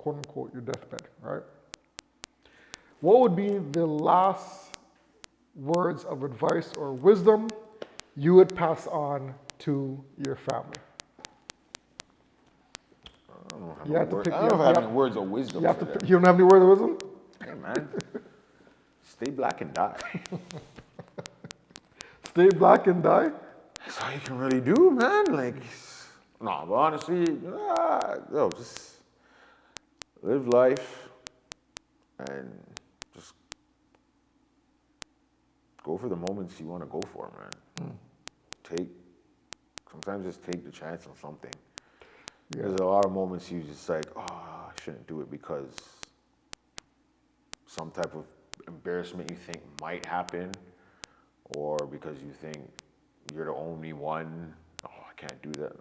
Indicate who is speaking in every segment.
Speaker 1: quote unquote, your deathbed, right? What would be the last words of advice or wisdom you would pass on to your family?
Speaker 2: I don't know
Speaker 1: You have to pick.
Speaker 2: I don't know if I have any words of wisdom.
Speaker 1: You don't have any words of wisdom?
Speaker 2: Hey man, stay black and die.
Speaker 1: Stay black and die?
Speaker 2: That's all you can really do, man. Like, no, but honestly, just live life and just go for the moments you want to go for, man. Sometimes just take the chance on something. Yeah. There's a lot of moments you just like, oh, I shouldn't do it because some type of embarrassment you think might happen, or because you think you're the only one. Oh, I can't do that.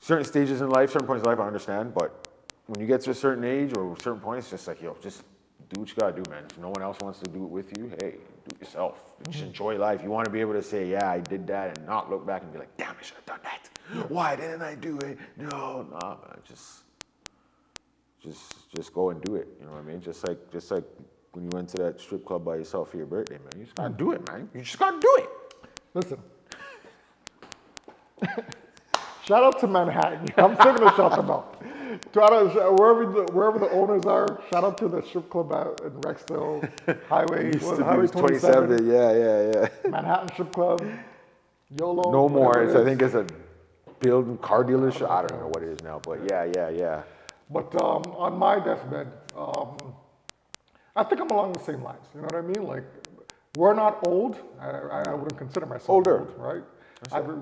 Speaker 2: Certain stages in life, certain points in life, I understand, but when you get to a certain age or a certain point, it's just like, yo, just do what you gotta do, man. If no one else wants to do it with you, hey, do it yourself. Just enjoy life. You want to be able to say, yeah, I did that, and not look back and be like, damn, I should have done that. Why didn't I do it? No, man, just go and do it. You know what I mean? Just like when you went to that strip club by yourself for your birthday, man. You just gotta do it, man. You just gotta do it.
Speaker 1: Listen. Shout out to Manhattan. I'm still gonna shout them out. Wherever the owners are, shout out to the strip club out in Rexdale Highway 27.
Speaker 2: Yeah.
Speaker 1: Manhattan Strip Club. YOLO.
Speaker 2: No more. I think it's a building car dealership. I don't know what it is now, but yeah.
Speaker 1: But on my deathbed, I think I'm along the same lines. You know what I mean? Like, we're not old. I wouldn't consider myself old, right?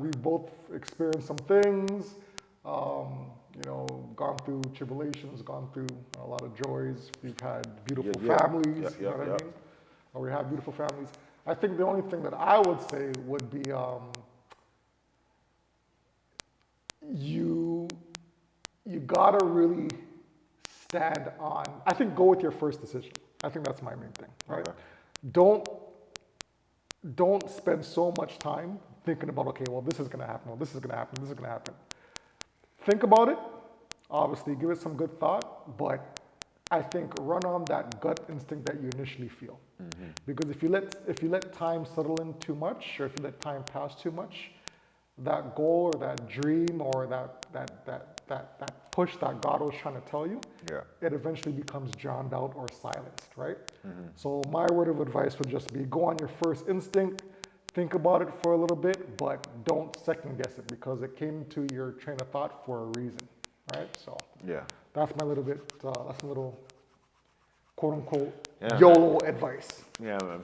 Speaker 1: We both experienced some things. Gone through tribulations, gone through a lot of joys. We've had beautiful families. You know what I mean? Or we have beautiful families. I think the only thing that I would say would be you gotta really stand on. I think go with your first decision. I think that's my main thing, right? Okay. Don't spend so much time thinking about, okay, well, this is gonna happen, well, this is gonna happen, this is gonna happen. Think about it, obviously give it some good thought, but I think run on that gut instinct that you initially feel. Mm-hmm. Because if you let time settle in too much, or if you let time pass too much, that goal or that dream or that push that God was trying to tell you, it eventually becomes drowned out or silenced, right? Mm-hmm. So my word of advice would just be go on your first instinct, think about it for a little bit, but don't second guess it because it came to your train of thought for a reason, right? So that's my little bit, that's a little quote unquote YOLO advice.
Speaker 2: Yeah, man.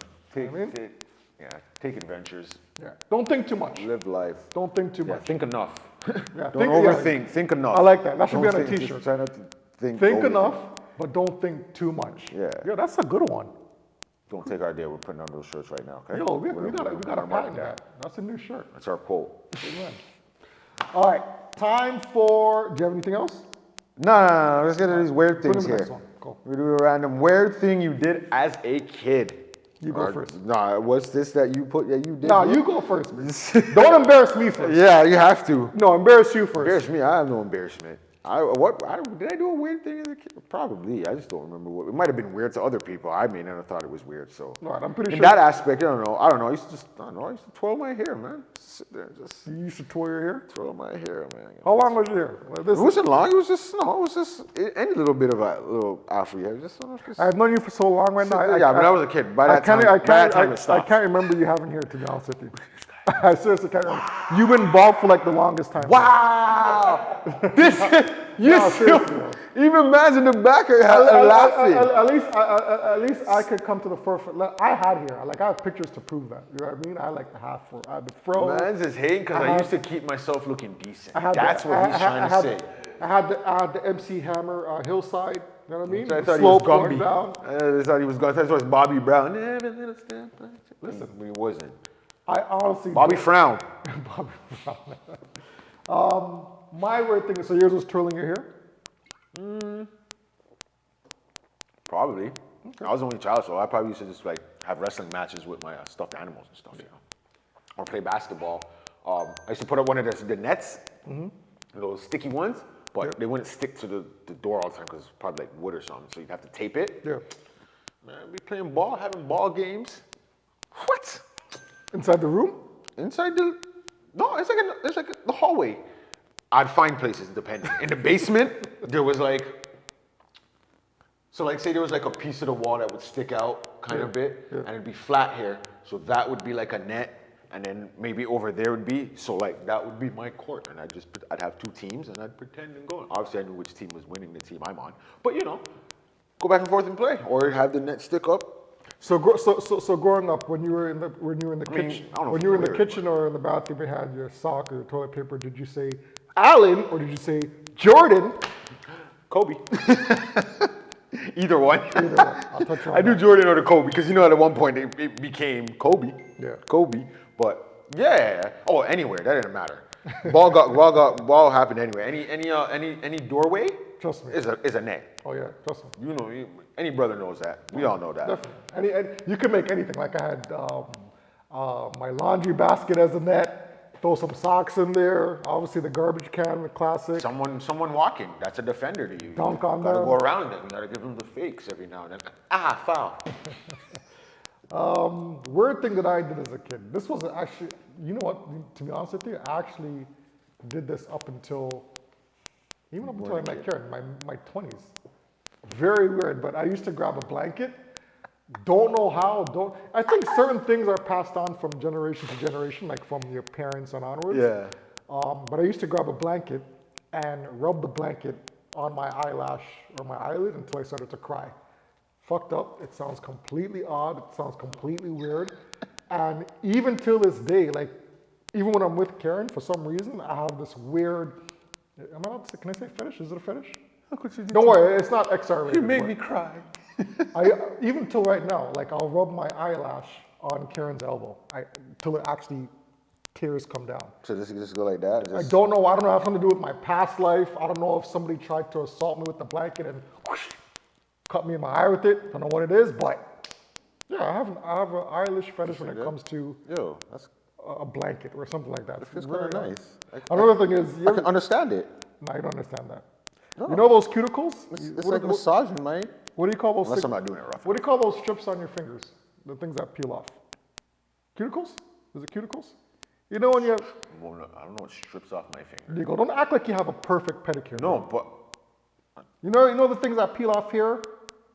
Speaker 2: Take adventures.
Speaker 1: Yeah. Don't think too much.
Speaker 2: Live life.
Speaker 1: Don't think too much.
Speaker 2: Think enough.
Speaker 1: Don't
Speaker 2: overthink. Think enough.
Speaker 1: I like that. That should be on a t-shirt.
Speaker 2: Try not to think
Speaker 1: enough, but don't think too much. Yeah, that's a good one.
Speaker 2: Don't take our idea. We're putting on those shirts right now. Okay.
Speaker 1: Yo, we got to patent that. That's a new shirt.
Speaker 2: That's our quote.
Speaker 1: Amen. All right. Time for. Do you have anything else?
Speaker 2: No. Let's get into these weird things here.
Speaker 1: Next one. Go.
Speaker 2: We do a random weird thing you did as a kid.
Speaker 1: You go first.
Speaker 2: Nah, what's this that you put? Yeah, you did.
Speaker 1: No, you go first. Don't embarrass me first.
Speaker 2: Yeah, you have to.
Speaker 1: No, embarrass you first.
Speaker 2: Embarrass me? I have no embarrassment. Did I do a weird thing as a kid? Probably. I just don't remember what. It might have been weird to other people. I may not have thought it was weird. So.
Speaker 1: All right, I'm pretty sure.
Speaker 2: In that aspect, I don't know. I used to twirl my hair, man. Just sit there, just.
Speaker 1: You used to twirl your hair?
Speaker 2: Twirl my hair, man.
Speaker 1: How long was your hair?
Speaker 2: It wasn't long. It was just any little bit of a little afro hair.
Speaker 1: I've known you for so long right now.
Speaker 2: When I was a kid. By that time, it stopped.
Speaker 1: I can't remember you having hair, to be honest with you. I seriously can't remember. You've been bald for like the longest time.
Speaker 2: Wow! Even man's in the back are laughing.
Speaker 1: At least I could come to the forefront. I had hair. I have pictures to prove that. You know what I mean? I like the half fro. I had the fro.
Speaker 2: Man's is hating because I used to keep myself looking decent. That's what he's trying to say.
Speaker 1: I had the MC Hammer hillside. You know what I mean?
Speaker 2: I thought he was Gumby. I thought he was Gumby. I thought it was Bobby Brown. Listen, he wasn't.
Speaker 1: I honestly.
Speaker 2: Bobby Frown.
Speaker 1: Bobby Frown. My weird thing is, so yours was twirling your hair?
Speaker 2: Probably. Okay. I was the only child, so I probably used to just have wrestling matches with my stuffed animals and stuff, or play basketball. I used to put up one of the nets, those sticky ones. but they wouldn't stick to the door all the time because it's probably like wood or something. So you'd have to tape it.
Speaker 1: Yeah.
Speaker 2: Man, be playing ball, having ball games. What?
Speaker 1: Inside the room?
Speaker 2: Inside the, no, it's like the hallway. I'd find places depending. In the basement, there was like, so like say there was like a piece of the wall that would stick out kind of bit, and it'd be flat here. So that would be like a net, and then maybe over there would be, so like that would be my court. And I'd have two teams and I'd pretend and go. Obviously I knew which team was winning the team I'm on. But you know, go back and forth and play, or have the net stick up.
Speaker 1: So growing up, when you were in the kitchen, when you were in the kitchen or in the bathroom, you had your sock or your toilet paper. Did you say Allen or did you say Jordan?
Speaker 2: Kobe. Either one.
Speaker 1: Either one. I'll touch on
Speaker 2: I do Jordan or the Kobe because you know at one point it became Kobe.
Speaker 1: Yeah.
Speaker 2: Kobe. But yeah. Oh, anywhere. That didn't matter. Ball happened anywhere. Any doorway.
Speaker 1: Trust me.
Speaker 2: Is a net.
Speaker 1: Oh yeah, trust me.
Speaker 2: You know, any brother knows that. We all know that.
Speaker 1: Definitely. And you can make anything. Like I had my laundry basket as a net. Throw some socks in there. Obviously the garbage can, the classic.
Speaker 2: Someone walking. That's a defender to you.
Speaker 1: Dunk on
Speaker 2: You gotta
Speaker 1: them.
Speaker 2: go around them. You gotta give them the fakes every now and then. Foul.
Speaker 1: Weird thing that I did as a kid. This was actually, you know what? To be honest with you, I actually did this up until I met Karen, my 20s. Very weird, but I used to grab a blanket. Don't know how. I think certain things are passed on from generation to generation, like from your parents and onwards.
Speaker 2: Yeah.
Speaker 1: But I used to grab a blanket and rub the blanket on my eyelash or my eyelid until I started to cry. Fucked up. It sounds completely odd. It sounds completely weird. And even till this day, like even when I'm with Karen, for some reason, I have this weird. Can I say fetish? Is it a fetish?
Speaker 2: How could you do
Speaker 1: Don't worry, it's not XR rated.
Speaker 2: You made me cry.
Speaker 1: Even till right now, like I'll rub my eyelash on Karen's elbow till it actually tears come down.
Speaker 2: So just go like that?
Speaker 1: I don't know. I don't know. It has something to do with my past life. I don't know if somebody tried to assault me with the blanket and whoosh, cut me in my eye with it. Don't know what it is, but yeah, I have an eyelash fetish when it comes to
Speaker 2: that's
Speaker 1: a blanket or something like that.
Speaker 2: It's kind of nice.
Speaker 1: Another thing is,
Speaker 2: I can understand it.
Speaker 1: no, you don't understand that.
Speaker 2: No.
Speaker 1: You know those cuticles?
Speaker 2: It's like massaging, mate.
Speaker 1: What do you call those?
Speaker 2: Unless I'm not doing it rough.
Speaker 1: What do you call those strips on your fingers? The things that peel off. Cuticles? Is it cuticles? You know when you have,
Speaker 2: Well, no, I don't know what strips off my finger.
Speaker 1: there you go. Don't act like you have a perfect pedicure.
Speaker 2: No, but
Speaker 1: You know the things that peel off here,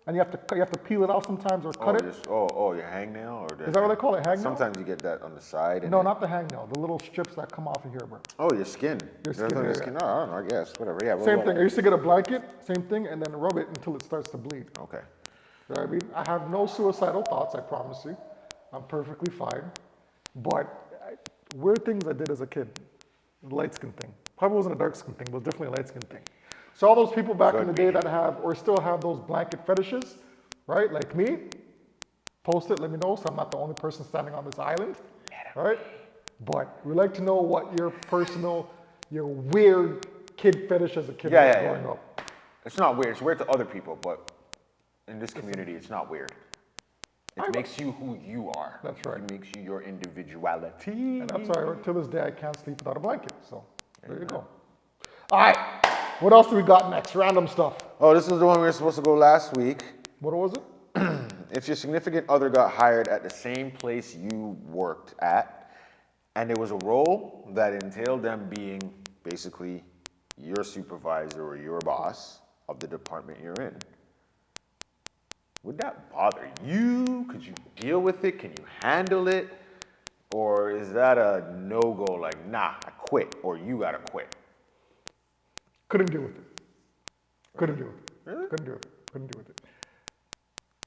Speaker 1: and you have to peel it off sometimes or cut it.
Speaker 2: your hangnail or
Speaker 1: Is that what they call it? Hangnail?
Speaker 2: Sometimes you get that on the side. And
Speaker 1: No, not the hangnail. The little strips that come off of here, bro.
Speaker 2: Oh, your skin.
Speaker 1: Your skin,
Speaker 2: Your
Speaker 1: yeah.
Speaker 2: skin. No, I don't know. I guess whatever. Yeah.
Speaker 1: Same thing. I used to get a blanket, same thing, and then rub it until it starts to bleed.
Speaker 2: Okay.
Speaker 1: You know what I mean? I have no suicidal thoughts, I promise you. I'm perfectly fine. But weird things I did as a kid. The light skin thing. Probably wasn't a dark skin thing, but it was definitely a light skin thing. So all those people back in the day that have or still have those blanket fetishes, right? Like me, post it, let me know so I'm not the only person standing on this island. Right? But we'd like to know what your weird kid fetish as a kid was growing up.
Speaker 2: It's not weird. It's weird to other people, but in this community, it's not weird. It makes you who you are.
Speaker 1: That's right.
Speaker 2: It makes you your individuality.
Speaker 1: And that's why till this day I can't sleep without a blanket. So there you go. All right. What else do we got next? Random stuff.
Speaker 2: Oh, this is the one we were supposed to go last week.
Speaker 1: What was it?
Speaker 2: If your significant other got hired at the same place you worked at, and there was a role that entailed them being basically your supervisor or your boss of the department you're in, would that bother you? Could you deal with it? Can you handle it? Or is that a no-go, like, nah, I quit, or you gotta quit?
Speaker 1: Couldn't deal with it. Couldn't do it.
Speaker 2: Really?
Speaker 1: Couldn't do it. Couldn't do it.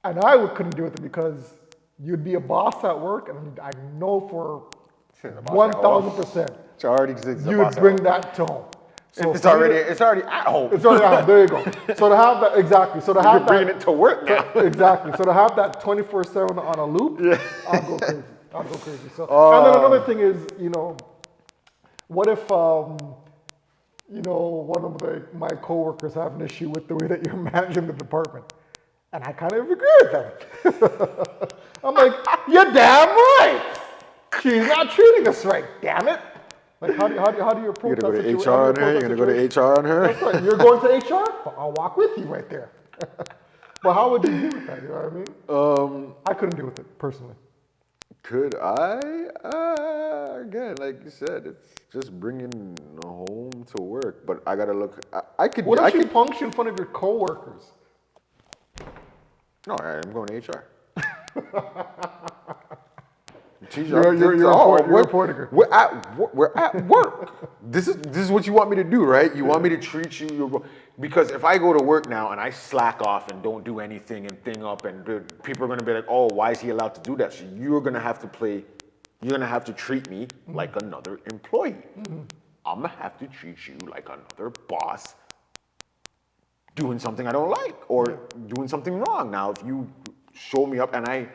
Speaker 1: And I couldn't do it because you'd be a boss at work, and I know for 1,000%
Speaker 2: It's already exists.
Speaker 1: you would bring that to home. So
Speaker 2: It's already at home.
Speaker 1: It's already at home. There you go. So to have that, exactly. So to have
Speaker 2: You're bringing it to work now.
Speaker 1: Exactly. So to have that 24/7 on a loop, I'll go crazy. I'll go crazy. So, and then another thing is, what if, one of my coworkers have an issue with the way that you're managing the department, and I kind of agree with them. I'm like, you're damn right. She's not treating us right. Damn it. Like, how do you approach
Speaker 2: You're gonna
Speaker 1: that
Speaker 2: go to
Speaker 1: situation?
Speaker 2: HR on her? You're gonna go to HR on her?
Speaker 1: That's right. You're going to HR? Well, I'll walk with you right there. But how would you deal with that? You know what I mean? I couldn't deal with it personally.
Speaker 2: Could I? Again, like you said, it's just bringing home to work. But I gotta look. I could.
Speaker 1: What
Speaker 2: I
Speaker 1: if you
Speaker 2: could.
Speaker 1: punch in front of your coworkers?
Speaker 2: No, I'm going to HR.
Speaker 1: You're reporting her.
Speaker 2: We're at work. This is what you want me to do, right? You want me to treat you because if I go to work now and I slack off and don't do anything and thing up, and people are gonna be like, oh, why is he allowed to do that? So you're gonna have to treat me like another employee. I'm gonna have to treat you like another boss doing something I don't like or doing something wrong. Now, if you show me up and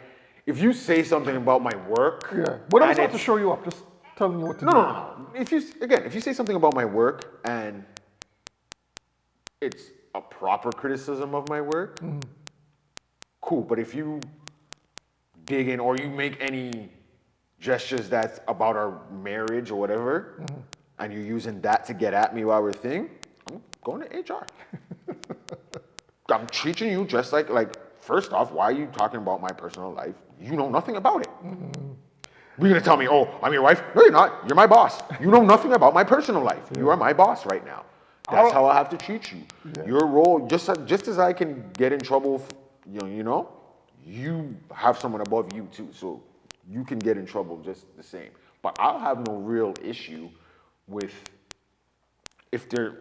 Speaker 2: if you say something about my work,
Speaker 1: What else have to show you up? Just telling you what to do.
Speaker 2: no. If you say something about my work and it's a proper criticism of my work, cool. But if you dig in or you make any gestures that's about our marriage or whatever, and you're using that to get at me while we're thing, I'm going to HR. I'm treating you just like. First off, why are you talking about my personal life? You know nothing about it. You're gonna tell me, oh, I'm your wife? No, you're not. You're my boss. You know nothing about my personal life. You are my boss right now. That's how I have to treat you. Your role, just as I can get in trouble, you have someone above you too, so you can get in trouble just the same. But I'll have no real issue with if they're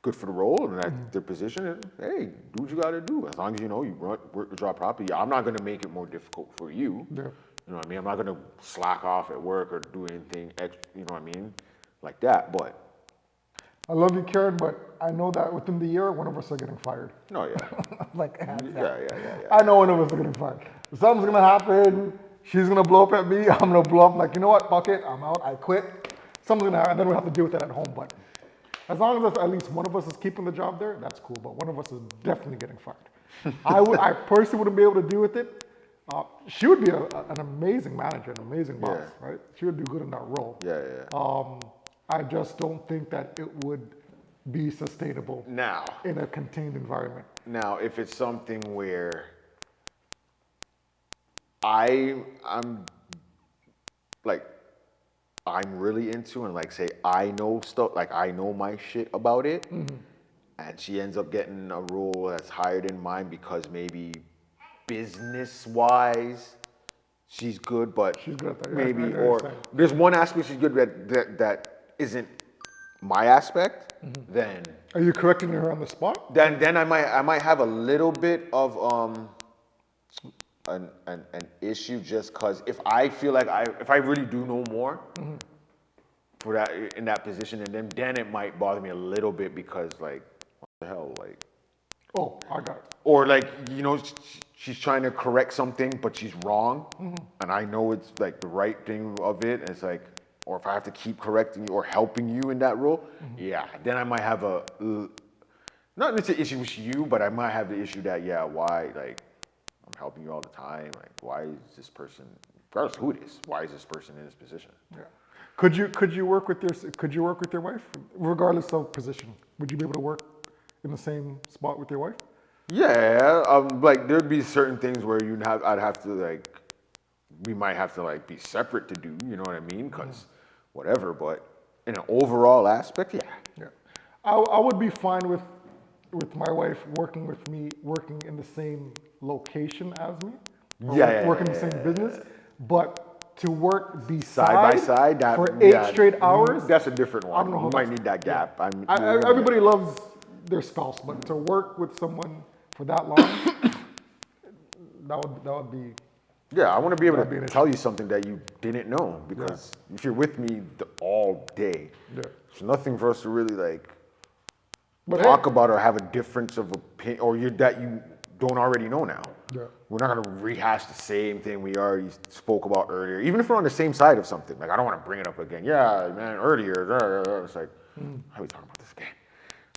Speaker 2: good for the role and that's their position. And, hey, do what you got to do. As long as you know you work the job properly. I'm not going to make it more difficult for you.
Speaker 1: Yeah.
Speaker 2: You know what I mean? I'm not going to slack off at work or do anything extra, you know what I mean? Like that, but.
Speaker 1: I love you, Karen, but I know that within the year, one of us are getting fired.
Speaker 2: No, yeah.
Speaker 1: Like,
Speaker 2: Yeah.
Speaker 1: I know one of us are getting fired. Something's gonna happen. She's gonna blow up at me. I'm gonna blow up. Like, you know what? Fuck it. I'm out. I quit. Something's gonna happen. And then we'll have to deal with that at home. But as long as at least one of us is keeping the job there, that's cool. But one of us is definitely getting fired. I personally wouldn't be able to deal with it. She would be an amazing manager, an amazing boss, right? She would do good in that role.
Speaker 2: Yeah.
Speaker 1: I just don't think that it would be sustainable
Speaker 2: Now,
Speaker 1: in a contained environment.
Speaker 2: Now, if it's something where I'm really into and like say I know stuff, like I know my shit about it, and she ends up getting a role that's higher than mine because maybe business-wise she's good, but
Speaker 1: She's good at that.
Speaker 2: maybe
Speaker 1: I
Speaker 2: or
Speaker 1: understand.
Speaker 2: there's one aspect she's good at that isn't my aspect, then
Speaker 1: Are you correcting her on the spot?
Speaker 2: then I might have a little bit of an issue just because if I feel like if I really do know more for that in that position, and then it might bother me a little bit because like what the hell, like,
Speaker 1: Oh, I got it.
Speaker 2: or like she's trying to correct something but she's wrong, and I know it's like the right thing of it, and it's like, or if I have to keep correcting you or helping you in that role, then I might have not necessarily issue with you, but I might have the issue that why, like, I'm helping you all the time, like, why is this person, regardless of who it is, why is this person in this position?
Speaker 1: Yeah. Could you work with your wife regardless of position? Would you be able to work in the same spot with your wife?
Speaker 2: Yeah, like there'd be certain things where I'd have to like, we might have to like be separate to do, you know what I mean? Because whatever, but in an overall aspect,
Speaker 1: Yeah. I would be fine with my wife working with me, working in the same location as me. Working in the same business, but to work
Speaker 2: side by side
Speaker 1: for 8 straight hours.
Speaker 2: That's a different one.
Speaker 1: I don't know how
Speaker 2: You might
Speaker 1: that's-
Speaker 2: need that gap.
Speaker 1: Everybody loves their spouse, but to work with someone for that long, that would be.
Speaker 2: Yeah, I want to be able
Speaker 1: That'd be
Speaker 2: to
Speaker 1: an
Speaker 2: tell you something that you didn't know, because if you're with me all day, there's nothing for us to really like talk about or have a difference of opinion, or that you don't already know now.
Speaker 1: Yeah.
Speaker 2: We're not going to rehash the same thing we already spoke about earlier, even if we're on the same side of something. Like, I don't want to bring it up again. Yeah, man, earlier. It's like, how are we talking about this again?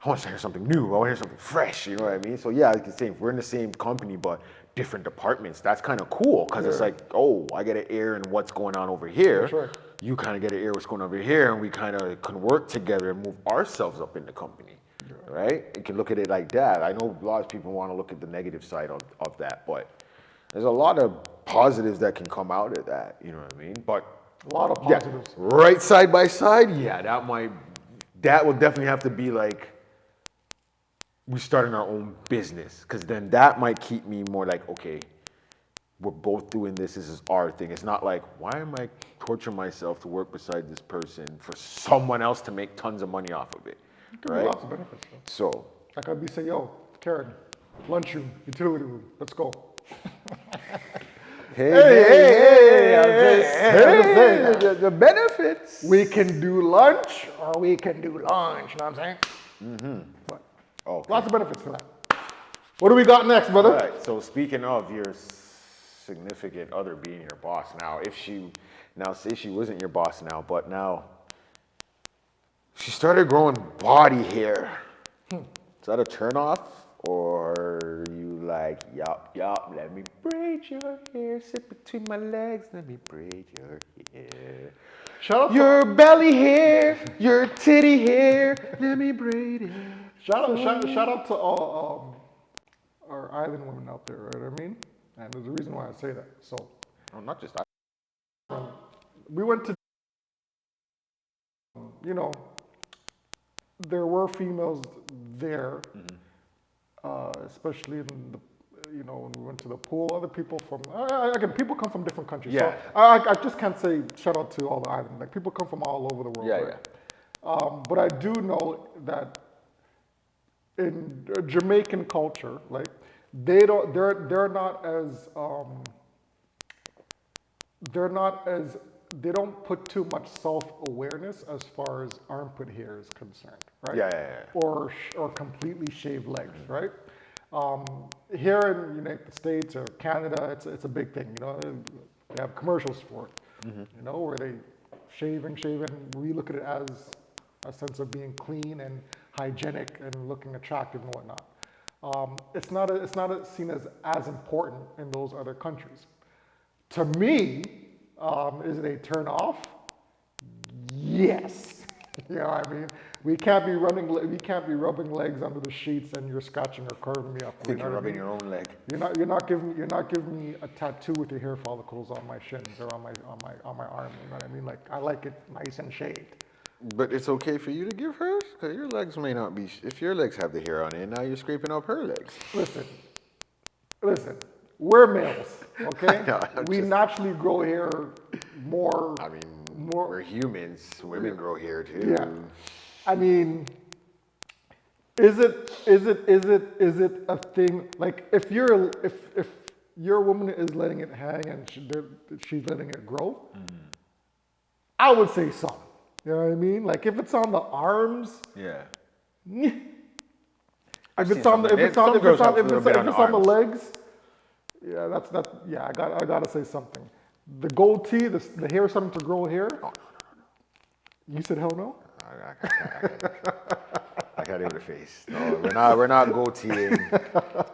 Speaker 2: I want to hear something new. I want to hear something fresh. You know what I mean? So yeah, like the same. We're in the same company, but different departments. That's kind of cool because it's like, oh, I get to air in what's going on over here.
Speaker 1: Sure.
Speaker 2: You kind of get to air what's going on over here, and we kind of can work together and move ourselves up in the company. Right? You can look at it like that. I know a lot of people want to look at the negative side of that, but there's a lot of positives that can come out of that. You know what I mean? But
Speaker 1: A lot of positives.
Speaker 2: right side by side, yeah, that will definitely have to be like we starting our own business, because then that might keep me more like, okay, we're both doing this. This is our thing. It's not like, why am I torturing myself to work beside this person for someone else to make tons of money off of it,
Speaker 1: Could be
Speaker 2: right?
Speaker 1: lots of benefits, though.
Speaker 2: So,
Speaker 1: Like I'd be saying, yo, Karen, lunchroom, utility room, let's go.
Speaker 2: hey,
Speaker 1: I'm just saying.
Speaker 2: the benefits.
Speaker 1: We can do lunch or we can do lunch, you know what I'm saying? But lots of benefits to that. What do we got next, brother?
Speaker 2: All right, so speaking of your significant other being your boss now, say she wasn't your boss now, but now she started growing body hair. Is that a turnoff? Or are you like, yup, let me braid your hair, sit between my legs, let me braid your hair.
Speaker 1: Shout out
Speaker 2: Your belly hair, your titty hair, let me braid it.
Speaker 1: Shout out to all our island women out there, right? I mean, and there's a reason why I say that. So
Speaker 2: Oh, not just that.
Speaker 1: we went to, you know, there were females there, especially in the, when we went to the pool. Other people from, again, people come from different countries.
Speaker 2: Yeah.
Speaker 1: So I just can't say shout out to all the island. Like people come from all over the world.
Speaker 2: Yeah,
Speaker 1: right? But I do know that in Jamaican culture, like they're they don't put too much self-awareness as far as armpit hair is concerned, right?
Speaker 2: Yeah.
Speaker 1: Or completely shaved legs, right? Here in the United States or Canada, it's a big thing. They have commercials for it. Where they shave and we look at it as a sense of being clean and hygienic and looking attractive and whatnot. It's not seen as important in those other countries. To me, is it a turn off? Yes. You know what I mean? We can't be rubbing legs under the sheets and you're scratching or curving me up.
Speaker 2: I think you're rubbing your own leg.
Speaker 1: You're not giving me a tattoo with your hair follicles on my shins or on my arm. You know what I mean? Like I like it nice and shaved.
Speaker 2: But it's okay for you to give hers? Because your legs may not be, if your legs have the hair on it, now you're scraping up her legs.
Speaker 1: Listen, we're males, okay?
Speaker 2: know,
Speaker 1: we naturally grow hair more.
Speaker 2: I mean, we're humans. Women grow hair too.
Speaker 1: Yeah. I mean, is it a thing? Like if your woman is letting it hang and she's letting it grow, I would say so. You know what I mean? Like if it's on the arms,
Speaker 2: Yeah.
Speaker 1: if it's on the legs, yeah, yeah, I gotta say something. The goatee, the hair starting to grow hair.
Speaker 2: No.
Speaker 1: You said hell no?
Speaker 2: I got it in the face. No, we're not goateeing.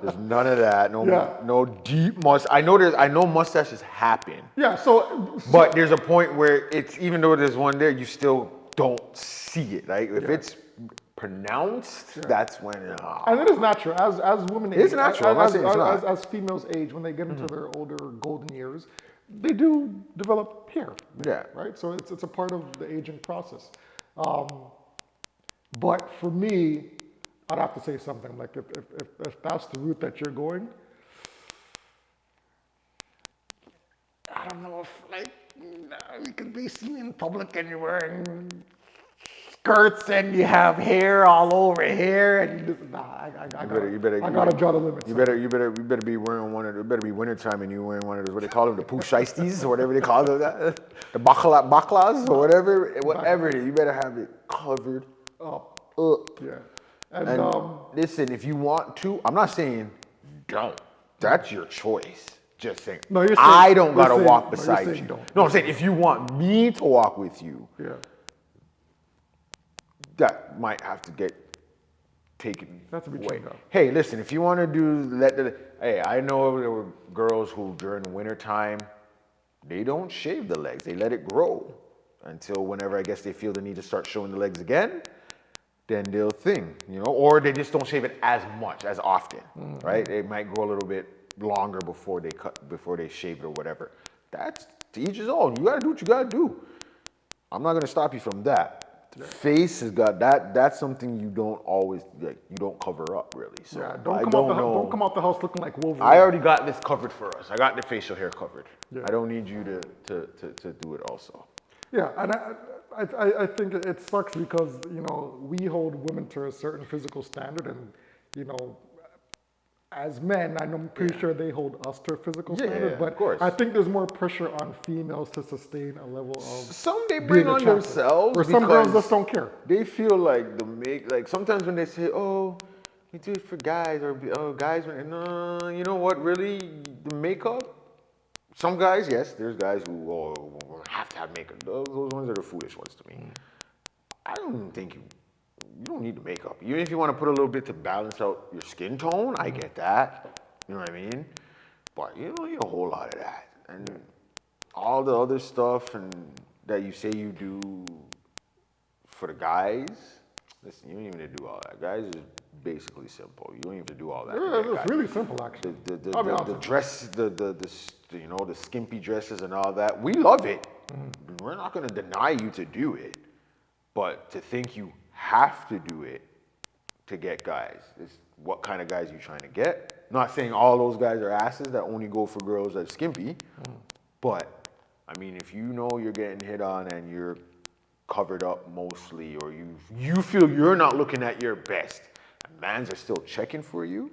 Speaker 2: There's none of that. No deep mustache. I know mustaches happen.
Speaker 1: Yeah, so
Speaker 2: But there's a point where it's, even though there's one there, you still don't see it. Like if it's pronounced, that's when.
Speaker 1: And it is natural as women age.
Speaker 2: It's natural. I'm not saying it's not.
Speaker 1: As females age, when they get into their older golden years, they do develop hair.
Speaker 2: Yeah.
Speaker 1: Right. So it's a part of the aging process. But for me, I'd have to say something like if that's the route that you're going, I don't know if you could be seen in public and you're wearing skirts and you have hair all over here and you just I gotta draw the limits.
Speaker 2: You better be wearing one of. It better be wintertime and you wearing one of those. What they call them, the pusheisties or whatever they call them, the baklas or whatever. You better have it covered up.
Speaker 1: Yeah.
Speaker 2: And listen, if you want to, I'm not saying don't. That's your choice. Just saying.
Speaker 1: No, you're saying
Speaker 2: I don't gotta walk beside you.
Speaker 1: Don't.
Speaker 2: No, I'm saying if you want me to walk with you,
Speaker 1: Yeah.
Speaker 2: that might have to get taken
Speaker 1: That's a big
Speaker 2: away.
Speaker 1: chunk out.
Speaker 2: Hey, listen, if you want to hey, I know there were girls who during the winter time, they don't shave the legs. They let it grow until whenever I guess they feel the need to start showing the legs again, then they'll thing, or they just don't shave it as much, as often, right? It might grow a little bit longer before they shave it or whatever. That's to each his own. You gotta do what you gotta do. I'm not gonna stop you from that. Face has got that. That's something you don't always you don't cover up really. So
Speaker 1: Yeah,
Speaker 2: I don't know.
Speaker 1: don't come out the house looking like Wolverine.
Speaker 2: I already got this covered for us. I got the facial hair covered.
Speaker 1: Yeah.
Speaker 2: I don't need you to do it also.
Speaker 1: Yeah, and I think it sucks because we hold women to a certain physical standard, and as men, I'm pretty sure they hold us to a physical standard. But
Speaker 2: of course.
Speaker 1: I think there's more pressure on females to sustain a level of
Speaker 2: Some they bring on
Speaker 1: attractive.
Speaker 2: themselves,
Speaker 1: or some girls
Speaker 2: because
Speaker 1: just don't care.
Speaker 2: they feel like like sometimes when they say, "Oh, we do it for guys," or "Oh, guys," no, you know what? Really, the makeup. Some guys, yes, there's guys who have to have makeup. Those ones are the foolish ones to me. I don't think you don't need the makeup. Even if you want to put a little bit to balance out your skin tone, I get that. You know what I mean? But you don't need a whole lot of that. And all the other stuff and that you say you do for the guys, listen, you don't even need to do all that. Guys is basically simple. You don't even have to do all that.
Speaker 1: Yeah, it's really simple actually.
Speaker 2: The dress, the skimpy dresses and all that, we love it. We're not going to deny you to do it, but to think you have to do it to get guys is what kind of guys you trying to get. Not saying all those guys are asses that only go for girls that are skimpy, but I mean, if you know you're getting hit on and you're covered up mostly, or you feel you're not looking at your best, and mans are still checking for you,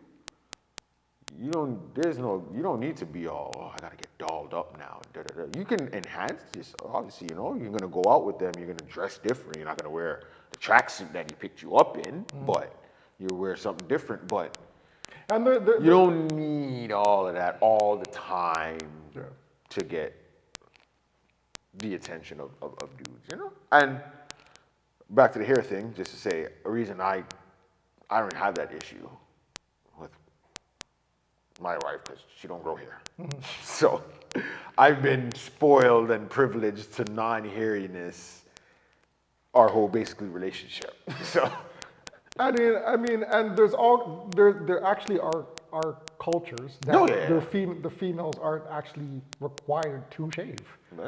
Speaker 2: you don't need to be all, "Oh, I gotta get dolled up now." Da, da, da. You can enhance this. Obviously, you're gonna go out with them. You're gonna dress different. You're not gonna wear the tracksuit that he picked you up in, but you wear something different. But
Speaker 1: And
Speaker 2: you don't need all of that all the time to get the attention of dudes, And back to the hair thing, just to say, a reason I don't have that issue with my wife, because she don't grow hair. So I've been spoiled and privileged to non-hairiness our whole basically relationship. So
Speaker 1: I mean, and there actually are cultures that the females aren't actually required to shave.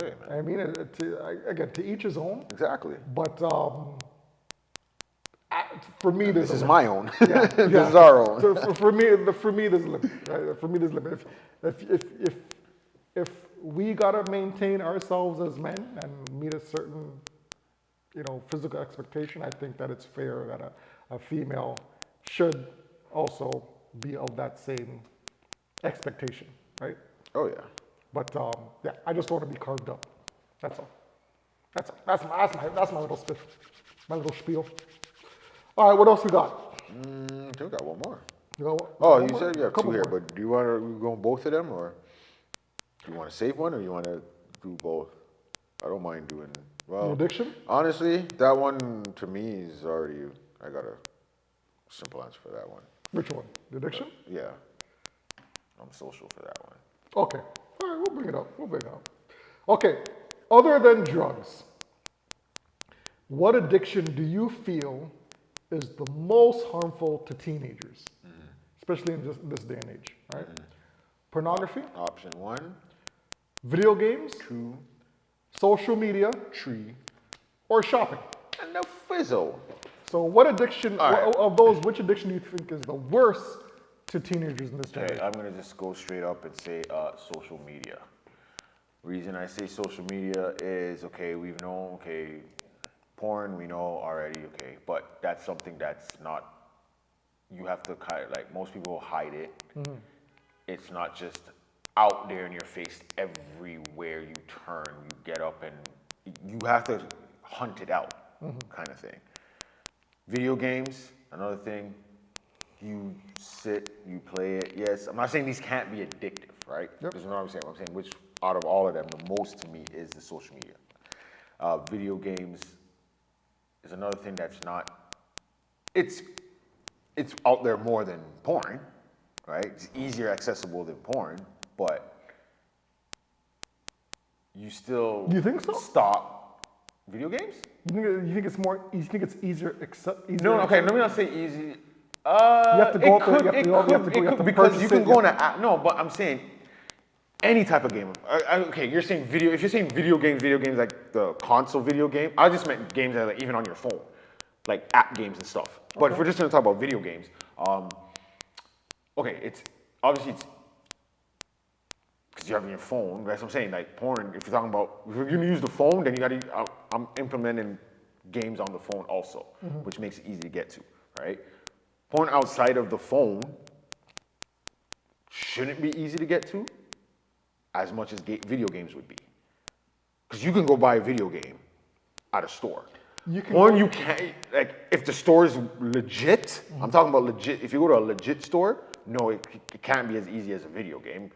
Speaker 2: Hey, man.
Speaker 1: I mean, again, to each his own.
Speaker 2: Exactly.
Speaker 1: But for me,
Speaker 2: This is my own.
Speaker 1: Yeah,
Speaker 2: This is our own.
Speaker 1: So for me, there's a limit. Right? For me, there's a limit. If we gotta maintain ourselves as men and meet a certain, physical expectation, I think that it's fair that a female should also be of that same expectation, right?
Speaker 2: Oh yeah.
Speaker 1: But yeah, I just want to be carved up. That's all. That's my little spiel. All right, what else we got?
Speaker 2: I think we got one more.
Speaker 1: You
Speaker 2: Said you have two here, but do you want to go on both of them, or do you want to save one, or you want to do both? I don't mind doing. Well,
Speaker 1: The addiction?
Speaker 2: Honestly, that one to me is already. I got a simple answer for that one.
Speaker 1: Which one? The addiction?
Speaker 2: Yeah, I'm social for that one.
Speaker 1: Okay. All right, we'll bring it up. Okay. Other than drugs, what addiction do you feel is the most harmful to teenagers, especially in this day and age, right? Pornography,
Speaker 2: Option 1,
Speaker 1: video games,
Speaker 2: 2,
Speaker 1: social media,
Speaker 2: 3,
Speaker 1: or shopping.
Speaker 2: and the fizzle.
Speaker 1: So what addiction,
Speaker 2: All right.
Speaker 1: of those, which addiction do you think is the worst to teenagers in this
Speaker 2: Okay,
Speaker 1: generation?
Speaker 2: I'm gonna just go straight up and say social media. Reason I say social media is, we've known, porn we know already, but that's something that's not, you have to kind of, like, most people hide it. It's not just out there in your face everywhere you turn, you get up and you have to hunt it out, kind of thing. Video games, another thing, you sit, you play it. Yes, I'm not saying these can't be addictive, right?
Speaker 1: Yep.
Speaker 2: This is what I'm saying. I'm saying which out of all of them, the most to me is the social media. Video games is another thing that's not, it's it's out there more than porn, right? It's easier accessible than porn, but you still
Speaker 1: You think so?
Speaker 2: stop video games?
Speaker 1: You think it's more? You think it's easier?
Speaker 2: No, okay. Let me not say easy.
Speaker 1: You have to go out there. You have to go.
Speaker 2: Because you can go on an app. No, but I'm saying any type of game. Okay, you're saying video. If you're saying video games like the console video game, I just meant games that are like even on your phone, like app games and stuff. But if we're just gonna talk about video games, okay, it's obviously it's because you have your phone. That's what I'm saying. Like porn. If you're talking about if you're gonna use the phone, then you gotta. I'm implementing games on the phone also, which makes it easy to get to, right? Porn outside of the phone shouldn't be easy to get to as much as video games would be. Because you can go buy a video game at a store. Porn, you can't, like, if the store is legit, I'm talking about legit, if you go to a legit store, no, it can't be as easy as a video game,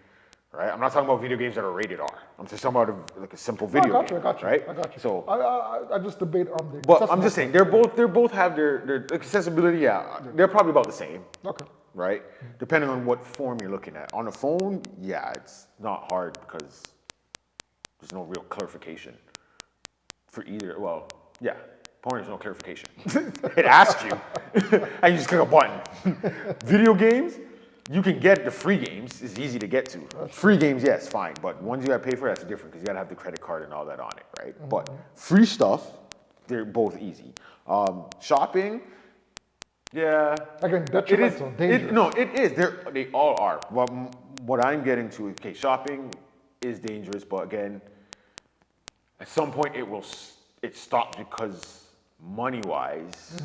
Speaker 2: right? I'm not talking about video games that are rated R. I'm just talking about like a simple video game, right?
Speaker 1: I got you.
Speaker 2: So,
Speaker 1: I just debate on the.
Speaker 2: but I'm just saying, they both have their accessibility, yeah, they're probably about the same.
Speaker 1: Okay.
Speaker 2: Right? Depending on what form you're looking at. On a phone, yeah, it's not hard because there's no real clarification for either. Well, yeah, porn is no clarification. It asks you, and you just click a button. Video games, you can get the free games. It's easy to get to. Free games, yes, fine, but ones you gotta pay for, that's different because you gotta have the credit card and all that on it, right? But free stuff, they're both easy. Shopping. Yeah.
Speaker 1: Again, detrimental, dangerous.
Speaker 2: It is. They all are. What I'm getting to, okay, shopping is dangerous, but again, at some point it stops because money-wise,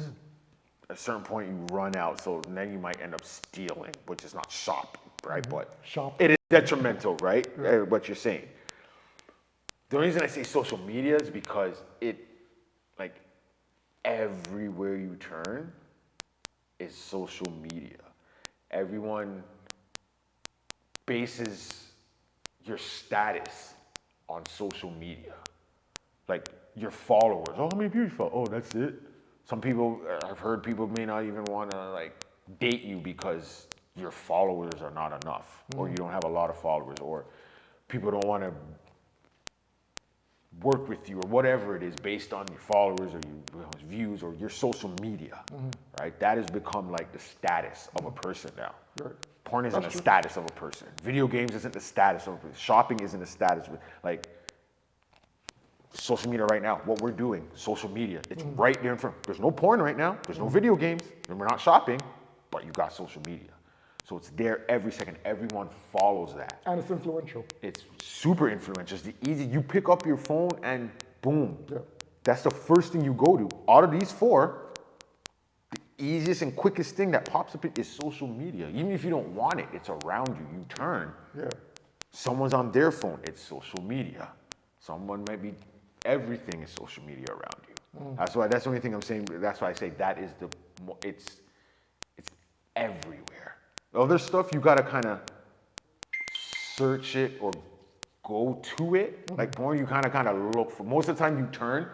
Speaker 2: at a certain point you run out, so then you might end up stealing, which is not shopping, right? But it is detrimental, right? What you're saying. The reason I say social media is because like, everywhere you turn, is social media. Everyone bases your status on social media. Like your followers. Oh, how many people you follow? Oh, that's it. Some people, I've heard people may not even want to like date you because your followers are not enough, or you don't have a lot of followers, or people don't want to work with you, or whatever it is, based on your followers or your views or your social media, right? That has become like the status of a person now.
Speaker 1: Right.
Speaker 2: Porn isn't the status of a person. Video games isn't the status of a person. Shopping isn't the status of, like, social media right now, what we're doing, social media, it's right there in front. There's no porn right now, there's no video games, and we're not shopping, but you got social media. So it's there every second. Everyone follows that.
Speaker 1: And it's influential.
Speaker 2: It's super influential. It's the easy. You pick up your phone and boom.
Speaker 1: Yeah.
Speaker 2: That's the first thing you go to. Out of these four, the easiest and quickest thing that pops up is social media. Even if you don't want it, it's around you. You turn.
Speaker 1: Yeah.
Speaker 2: Someone's on their phone. It's social media. Someone might be. Everything is social media around you. That's why. That's the only thing I'm saying. That's why I say that is the. It's everywhere. Other stuff, you gotta kind of search it or go to it. Like porn, you kind of look for. Most of the time you turn,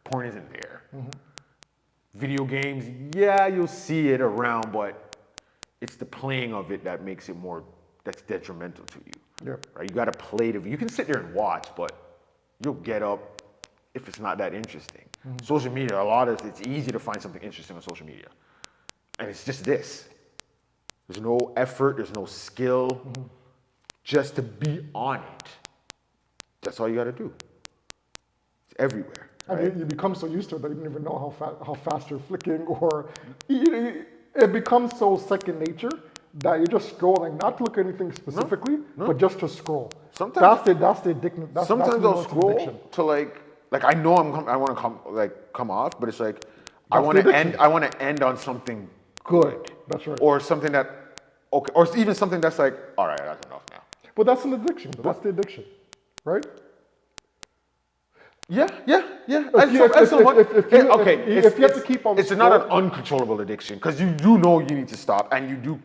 Speaker 2: porn isn't there. Video games, yeah, you'll see it around, but it's the playing of it that makes it more, that's detrimental to you.
Speaker 1: Yeah.
Speaker 2: Right? You gotta play you can sit there and watch, but you'll get up if it's not that interesting. Social media, it's easy to find something interesting on social media. And it's just this. There's no effort, there's no skill, just to be on it. That's all you gotta do. It's everywhere. Right?
Speaker 1: And you become so used to it that you don't even know how fast you're flicking, or it becomes so second nature that you're just scrolling, not to look at anything specifically, but just to scroll.
Speaker 2: Sometimes
Speaker 1: that's the addiction.
Speaker 2: Sometimes I'll scroll to like I know I want to come off, but it's like I want to end on something good.
Speaker 1: That's right.
Speaker 2: Or something that, okay, or even something that's like, all right, that's enough now.
Speaker 1: But that's an addiction. That's the addiction, right?
Speaker 2: Yeah.
Speaker 1: If you have to keep on,
Speaker 2: it's not an uncontrollable addiction because you do know you need to stop, and you do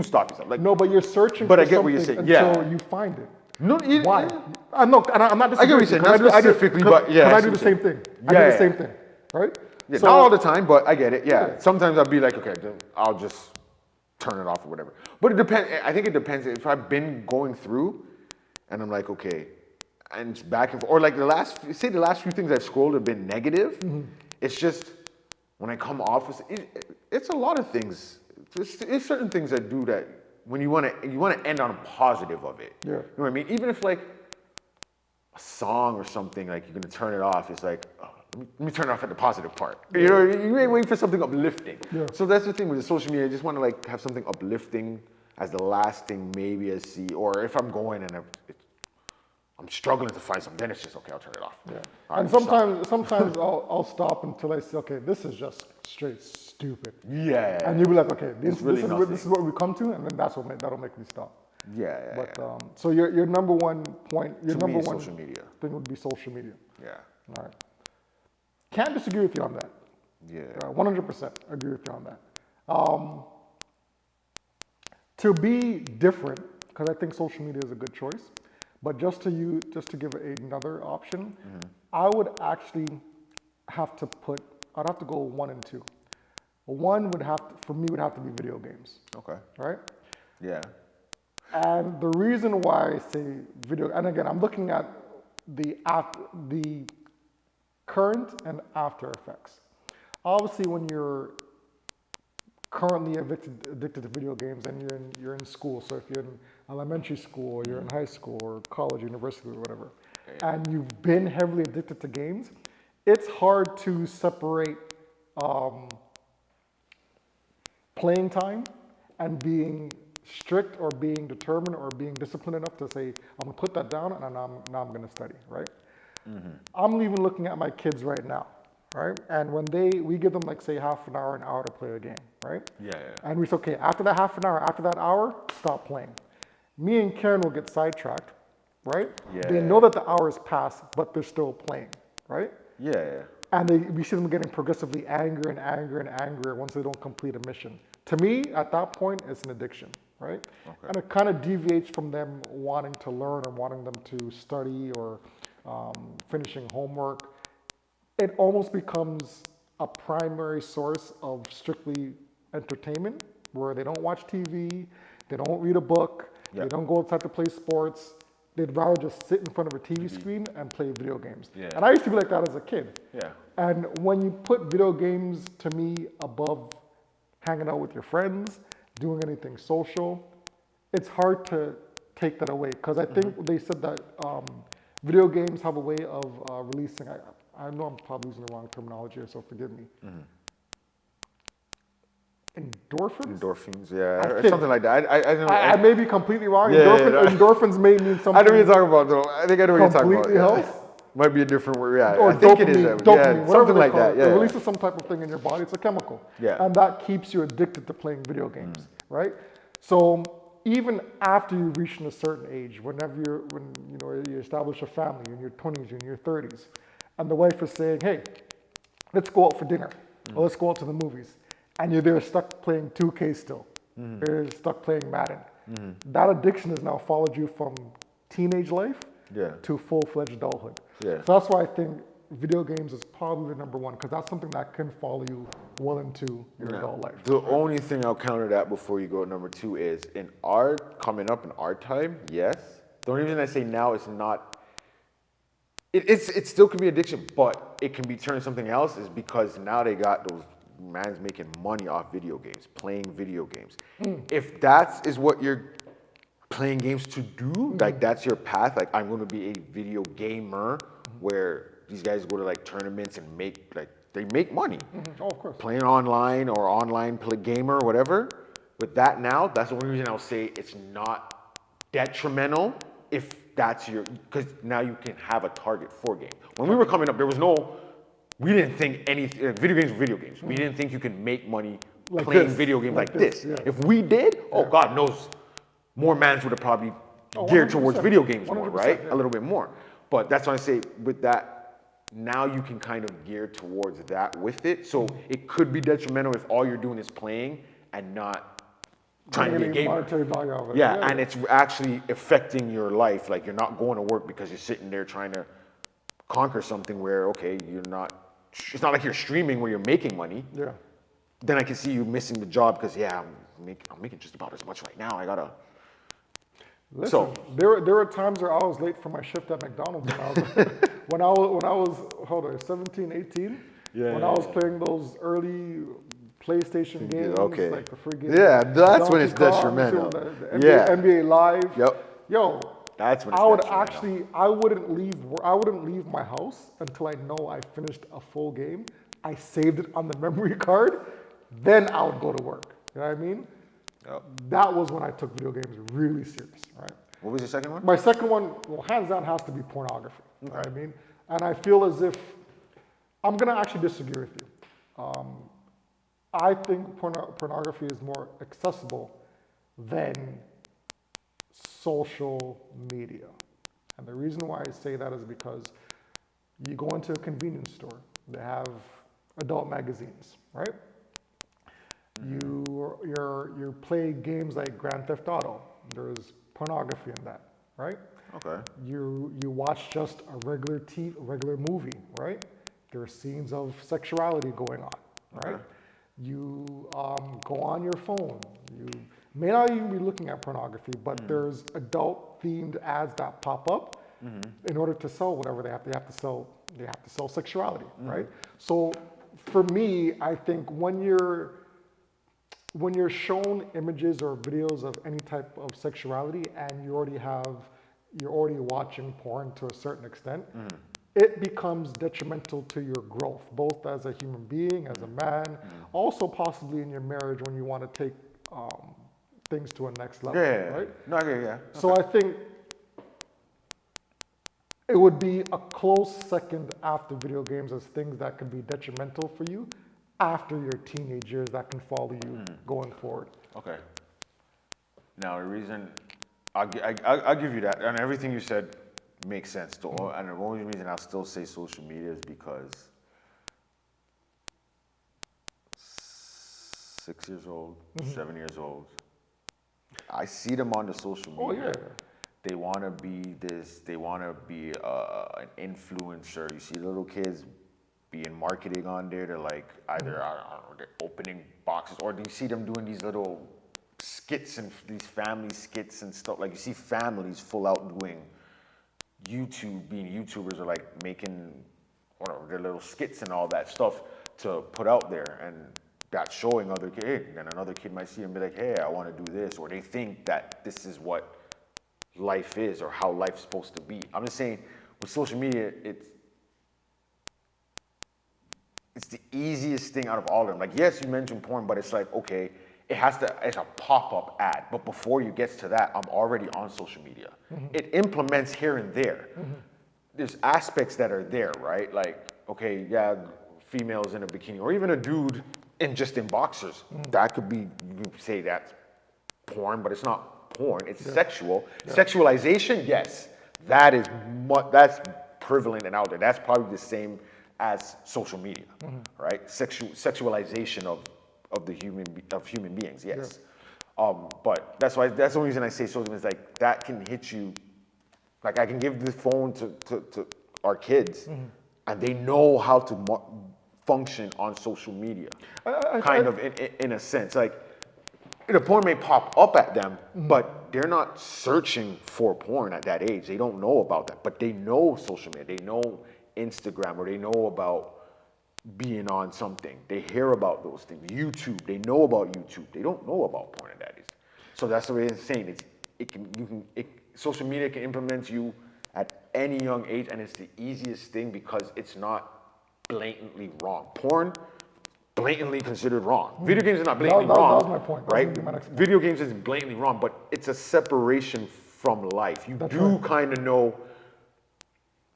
Speaker 2: stop yourself. Like
Speaker 1: no, but you're searching.
Speaker 2: But
Speaker 1: for
Speaker 2: I get what you're
Speaker 1: something
Speaker 2: saying.
Speaker 1: until you find it.
Speaker 2: No,
Speaker 1: why? I'm not.
Speaker 2: I get what you're saying. Not specifically, but yeah.
Speaker 1: Can I do the same thing? I do the same thing, right?
Speaker 2: Yeah,
Speaker 1: So-
Speaker 2: not all the time, but I get it. Yeah.
Speaker 1: Yeah.
Speaker 2: Sometimes I'll be like, okay, then I'll just turn it off or whatever. But it depends. I think it depends. If I've been going through and I'm like, okay, and it's back and forth, or like the last few things I've scrolled have been negative. It's just when I come off, it's a lot of things. It's certain things that do that when you want to end on a positive of it.
Speaker 1: Yeah.
Speaker 2: You know what I mean? Even if like a song or something, like you're gonna turn it off, it's like, oh, let me turn it off at the positive part. You know, you may wait for something uplifting.
Speaker 1: Yeah.
Speaker 2: So that's the thing with the social media. I just want to like have something uplifting as the last thing maybe I see, or if I'm going and I'm struggling to find something, then it's just okay. I'll turn it off.
Speaker 1: Yeah.
Speaker 2: All
Speaker 1: And
Speaker 2: right,
Speaker 1: sometimes I'll stop until I say, okay, this is just straight stupid.
Speaker 2: Yeah.
Speaker 1: And you'll be like, okay, this
Speaker 2: really
Speaker 1: is what we come to, and then that'll make me stop.
Speaker 2: Yeah.
Speaker 1: But so your number one point, your
Speaker 2: To
Speaker 1: number
Speaker 2: me, it's
Speaker 1: one
Speaker 2: social media.
Speaker 1: thing would be social media.
Speaker 2: Yeah.
Speaker 1: All right. Can't disagree with you on that.
Speaker 2: Yeah.
Speaker 1: 100% agree with you on that. To be different, because I think social media is a good choice, but just to give another option, I would actually have to I'd have to go 1 and 2. One for me would have to be video games,
Speaker 2: Okay.
Speaker 1: right?
Speaker 2: Yeah.
Speaker 1: And the reason why I say video, and again, I'm looking at the current and after effects. Obviously, when you're currently addicted to video games and you're in school, so if you're in elementary school, or you're in high school, or college, university, or whatever, and you've been heavily addicted to games, it's hard to separate playing time and being strict or being determined or being disciplined enough to say, I'm gonna put that down and now I'm gonna study, right? I'm even looking at my kids right now, right? And when we give them like say half an hour to play a game, right?
Speaker 2: Yeah.
Speaker 1: And we say, okay, after that half an hour, after that hour, stop playing. Me and Karen will get sidetracked, right?
Speaker 2: Yeah.
Speaker 1: They know that the hours pass, but they're still playing, right?
Speaker 2: Yeah.
Speaker 1: And we see them getting progressively angrier once they don't complete a mission. To me, at that point, it's an addiction, right?
Speaker 2: Okay.
Speaker 1: And it kind of deviates from them wanting to learn or wanting them to study or finishing homework. It almost becomes a primary source of strictly entertainment, where they don't watch TV, they don't read a book,
Speaker 2: Yep.
Speaker 1: they don't go outside to play sports. They'd rather just sit in front of a TV screen and play video games.
Speaker 2: Yeah.
Speaker 1: And I used to be like that as a kid.
Speaker 2: Yeah.
Speaker 1: And when you put video games, to me, above hanging out with your friends, doing anything social, it's hard to take that away. Because I think they said that video games have a way of releasing, I know I'm probably using the wrong terminology here, so forgive me. Endorphins?
Speaker 2: Endorphins, yeah,
Speaker 1: I
Speaker 2: or
Speaker 1: think-
Speaker 2: something like that.
Speaker 1: I may be completely wrong.
Speaker 2: Yeah,
Speaker 1: Endorphins may mean something.
Speaker 2: I know what you're talking about, though. I think I know what you're talking about.
Speaker 1: Completely
Speaker 2: Yeah.
Speaker 1: health?
Speaker 2: Might be a different word. Yeah,
Speaker 1: Or
Speaker 2: I think
Speaker 1: dopamine,
Speaker 2: it is.
Speaker 1: dopamine,
Speaker 2: Yeah,
Speaker 1: whatever
Speaker 2: something
Speaker 1: they
Speaker 2: like
Speaker 1: call
Speaker 2: that.
Speaker 1: it.
Speaker 2: Yeah.
Speaker 1: It releases some type of thing in your body. It's a chemical.
Speaker 2: Yeah.
Speaker 1: And that keeps you addicted to playing video games, right? So even after you reach a certain age, when you establish a family in your 20s, in your 30s, and the wife is saying, hey, let's go out for dinner, or let's go out to the movies, and you're there stuck playing 2K still, you're stuck playing Madden. That addiction has now followed you from teenage life
Speaker 2: Yeah.
Speaker 1: to full-fledged adulthood.
Speaker 2: Yeah.
Speaker 1: So that's why I think video games is probably the number one, because that's something that can follow you well into your adult life.
Speaker 2: The only thing I'll counter that before you go to number 2 is coming up in our time, yes. The only reason I say now is not, it still can be addiction, but it can be turned something else is because now they got those man's making money off video games, playing video games. If that is what you're playing games to do, like that's your path, like I'm gonna be a video gamer, where these guys go to like tournaments and they make money.
Speaker 1: Oh, of course.
Speaker 2: Playing online or online play gamer or whatever. With that now, that's the only reason I'll say it's not detrimental if that's because now you can have a target for game. When we were coming up, we didn't think anything, video games were video games. We didn't think you can make money
Speaker 1: Like
Speaker 2: playing
Speaker 1: this.
Speaker 2: video games like this.
Speaker 1: Yeah.
Speaker 2: If we did, God knows, more mans would have probably geared towards
Speaker 1: 100%.
Speaker 2: video games more,
Speaker 1: 100%,
Speaker 2: right?
Speaker 1: yeah.
Speaker 2: A little bit more. But that's why I say with that, now you can kind of gear towards that with it. So it could be detrimental if all you're doing is playing and not trying to be a
Speaker 1: Any
Speaker 2: gamer.
Speaker 1: monetary value out of it.
Speaker 2: Yeah, and it's actually affecting your life. Like you're not going to work because you're sitting there trying to conquer something where, okay, you're not it's not like you're streaming where you're making money.
Speaker 1: Yeah.
Speaker 2: Then I can see you missing the job because I'm making just about as much right now. I gotta.
Speaker 1: Listen,
Speaker 2: So
Speaker 1: there were times where I was late for my shift at McDonald's when I was hold on 17, 18. When I was playing those early PlayStation games,
Speaker 2: okay.
Speaker 1: like the friggin'
Speaker 2: Yeah, that's when
Speaker 1: Donkey
Speaker 2: it's
Speaker 1: Kong,
Speaker 2: detrimental.
Speaker 1: The
Speaker 2: Yeah.
Speaker 1: NBA Live.
Speaker 2: Yep.
Speaker 1: Yo,
Speaker 2: That's when it's
Speaker 1: I would
Speaker 2: detrimental.
Speaker 1: actually I wouldn't leave my house until I know I finished a full game. I saved it on the memory card, then I would go to work. You know what I mean?
Speaker 2: Yep.
Speaker 1: That was when I took video games really serious, right?
Speaker 2: What was your second one?
Speaker 1: My second one, well, hands down, has to be pornography. You know what I mean? And I feel as if I'm gonna actually disagree with you. I think pornography is more accessible than social media. And the reason why I say that is because you go into a convenience store, they have adult magazines, right? You play games like Grand Theft Auto, there's pornography in that, right?
Speaker 2: Okay.
Speaker 1: You watch just a regular movie, right? There are scenes of sexuality going on, right?
Speaker 2: Okay.
Speaker 1: You go on your phone. You may not even be looking at pornography, but there's adult-themed ads that pop up in order to sell whatever they have. They have to sell sexuality, right? So for me, I think when you're shown images or videos of any type of sexuality and you're already watching porn to a certain extent, it becomes detrimental to your growth, both as a human being, as a man, also possibly in your marriage when you want to take things to a next level, right?
Speaker 2: No, yeah.
Speaker 1: So I think it would be a close second after video games as things that can be detrimental for you after your teenage years that can follow you going forward.
Speaker 2: Okay. Now the reason I'll give you that, and everything you said makes sense. And the only reason I'll still say social media is because 6 years old, 7 years old, I see them on the social media.
Speaker 1: Oh yeah.
Speaker 2: They want to be this. They want to be an influencer. You see little kids being marketing on there. They're like either I don't know, they're opening boxes, or do you see them doing these little skits and these family skits and stuff? Like you see families full out doing being YouTubers, or like making whatever their little skits and all that stuff to put out there, and that's showing other kids. Hey, then another kid might see and be like, "Hey, I want to do this," or they think that this is what life is or how life's supposed to be. I'm just saying, with social media, it's the easiest thing out of all of them. Like, yes, you mentioned porn, but it's like, okay, it's a pop-up ad. But before you get to that, I'm already on social media. It implements here and there. There's aspects that are there, right? Like, okay, yeah, females in a bikini, or even a dude just in boxers. That could be, you could say that's porn, but it's not porn. It's sexual. Sexualization, yes, that's prevalent and out there. That's probably the same as social media, right? Sexualization of human beings, yes. But that's the only reason I say social is like that can hit you. Like I can give this phone to our kids, and they know how to function on social media, in a sense. Like the porn may pop up at them, but they're not searching for porn at that age. They don't know about that, but they know social media. They know Instagram, or they know about being on something. They hear about those things. YouTube, they know about YouTube. They don't know about porn at that age. So that's the way it's saying. Social media can implement you at any young age, and it's the easiest thing because it's not blatantly wrong. Porn, blatantly considered wrong. Video games are not blatantly wrong.
Speaker 1: That was my point. That was
Speaker 2: right?
Speaker 1: gonna be my next point.
Speaker 2: Video games is blatantly wrong, but it's a separation from life. You do kind of know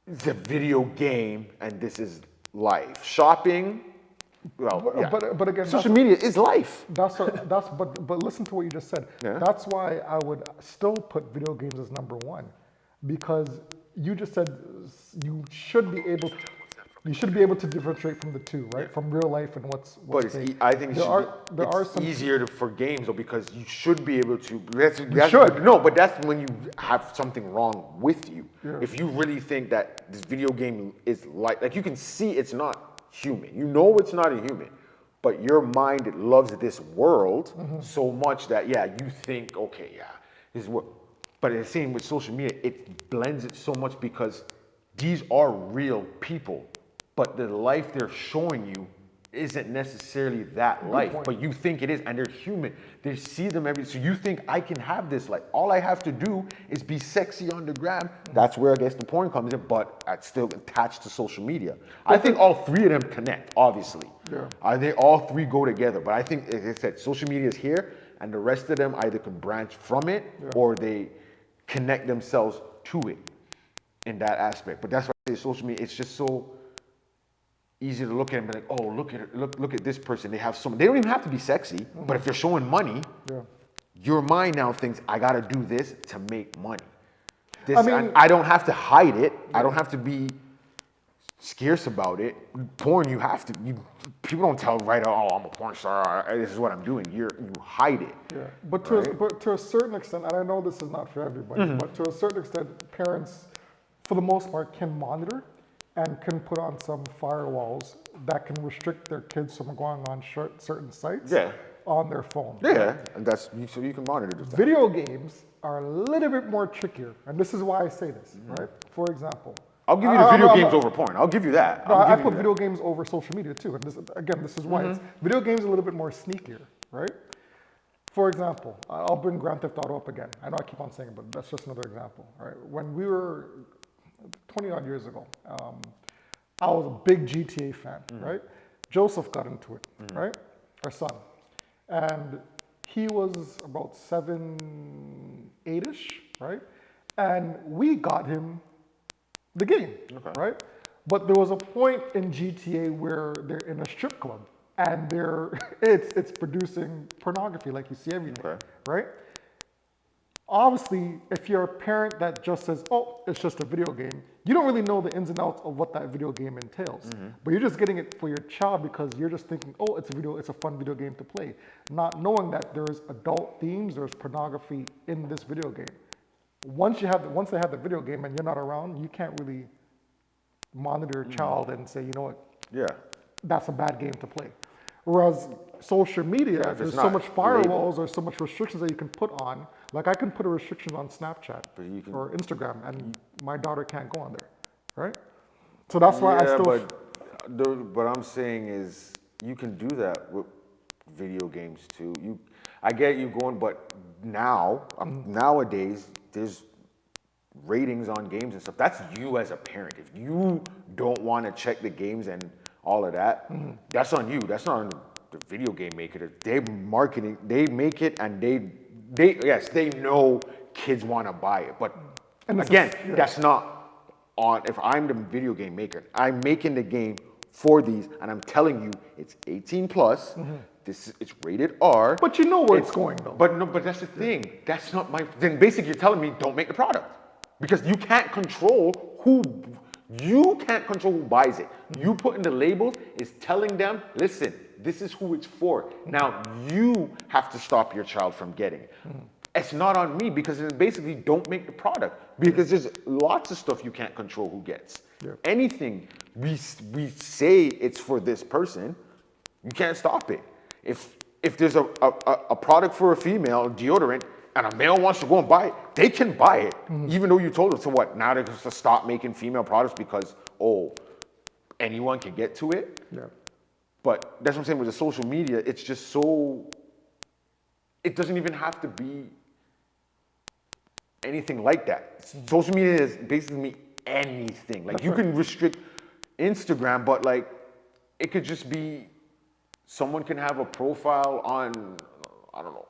Speaker 2: the video game and this is life. Shopping,
Speaker 1: but again,
Speaker 2: social media is life.
Speaker 1: But listen to what you just said.
Speaker 2: Yeah.
Speaker 1: That's why I would still put video games as number one, because you just said you should be able to differentiate from the two, right? From real life and what's
Speaker 2: But I think it's easier for games though, because you should be able to. No, but that's when you have something wrong with you.
Speaker 1: Yeah.
Speaker 2: If you really think that this video game is like you can see it's not human. You know it's not a human, but your mind loves this world so much that, yeah, you think, okay, yeah, this is what. But the same with social media, it blends it so much because these are real people, but the life they're showing you isn't necessarily that life, but you think it is, and they're human. They see them every, so you think I can have this life. All I have to do is be sexy on the gram. That's where I guess the porn comes in, but it's still attached to social media. I think all three of them connect, obviously.
Speaker 1: Yeah.
Speaker 2: I think all three go together, but I think, like I said, social media is here, and the rest of them either can branch from it or they connect themselves to it in that aspect. But that's why I say social media, it's just so easy to look at and be like, oh, look at this person. They have so much. They don't even have to be sexy, but if they're showing money, your mind now thinks, I gotta do this to make money. This, I don't have to hide it. I don't have to be scarce about it. Porn, you have to. People don't tell right, oh, I'm a porn star. This is what I'm doing. You hide it.
Speaker 1: Yeah, but to a certain extent, and I know this is not for everybody, but to a certain extent, parents, for the most part, can monitor and can put on some firewalls that can restrict their kids from going on certain sites on their phone.
Speaker 2: Yeah, and that's so you can monitor this.
Speaker 1: Video games are a little bit more trickier, and this is why I say this, right? For example,
Speaker 2: I'll give you the video games over porn. I'll give you that.
Speaker 1: No, I put video games over social media too, and this is why video games are a little bit more sneakier, right? For example, I'll bring Grand Theft Auto up again. I know I keep on saying it, but that's just another example, right? When we were 20 odd years ago, I was a big GTA fan, right? Joseph got into it, right? Our son. And he was about 7, 8-ish, right? And we got him the game, right? But there was a point in GTA where they're in a strip club and it's producing pornography like you see everything, right? Obviously, if you're a parent that just says, oh, it's just a video game, you don't really know the ins and outs of what that video game entails. But you're just getting it for your child because you're just thinking, oh, it's a fun video game to play. Not knowing that there's adult themes, there's pornography in this video game. Once they have the video game and you're not around, you can't really monitor a child and say, you know what, that's a bad game to play. Whereas social media, there's so much firewalls or so much restrictions that you can put on. Like I can put a restriction on Snapchat or Instagram, and my daughter can't go on there, right? So that's why I still.
Speaker 2: But what I'm saying is, you can do that with video games too. I get you going, but nowadays there's ratings on games and stuff. That's you as a parent. If you don't want to check the games and all of that, that's on you. That's not on the video game maker. They marketing, they make it, and they know kids want to buy it. But again, that's not on. If I'm the video game maker, I'm making the game for these, and I'm telling you it's 18 plus. It's rated R.
Speaker 1: But you know where it's going though.
Speaker 2: But that's the thing. That's not my. Then basically you're telling me don't make the product because you can't control who. You can't control who buys it. You putting the labels is telling them, listen, this is who it's for. Now you have to stop your child from getting it. It's not on me because it's basically don't make the product because there's lots of stuff you can't control who gets. Anything we say it's for this person, you can't stop it. If there's a product for a female, deodorant, and a male wants to go and buy it, they can buy it, even though you told them. So what, now they're supposed to stop making female products because, oh, anyone can get to it? But that's what I'm saying with the social media, it's just so, it doesn't even have to be anything like that. Social media is basically anything. Like you can restrict Instagram, but like, it could just be, someone can have a profile on, I don't know,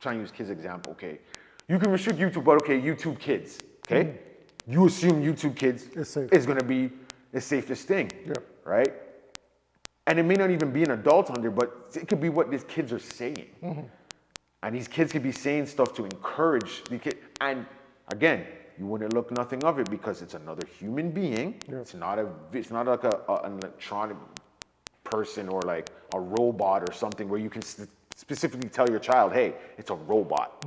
Speaker 2: trying to use kids' example, okay? You can restrict YouTube, but okay, YouTube Kids, okay? You assume YouTube Kids is gonna be the safest thing, right? And it may not even be an adult on there, but it could be what these kids are saying. And these kids could be saying stuff to encourage the kid. And again, you wouldn't look nothing of it because it's another human being. It's not like an electronic person or like a robot or something where you can specifically tell your child, hey, it's a robot.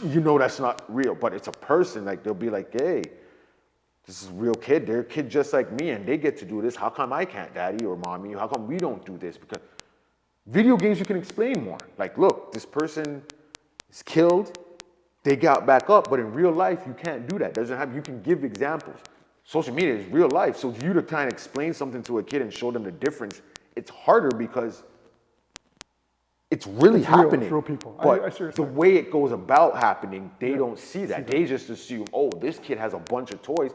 Speaker 2: You know that's not real, but it's a person. Like they'll be like, hey, this is a real kid. They're a kid just like me, and they get to do this. How come I can't, daddy or mommy? How come we don't do this? Because video games, you can explain more. Like, look, this person is killed. They got back up, but in real life, you can't do that. Doesn't have. You can give examples. Social media is real life, so for you to kind of explain something to a kid and show them the difference, it's harder because it's really happening.
Speaker 1: It's real people.
Speaker 2: But
Speaker 1: I see what you're
Speaker 2: the
Speaker 1: saying.
Speaker 2: way it goes about happening, they don't see that. They just assume, oh, this kid has a bunch of toys.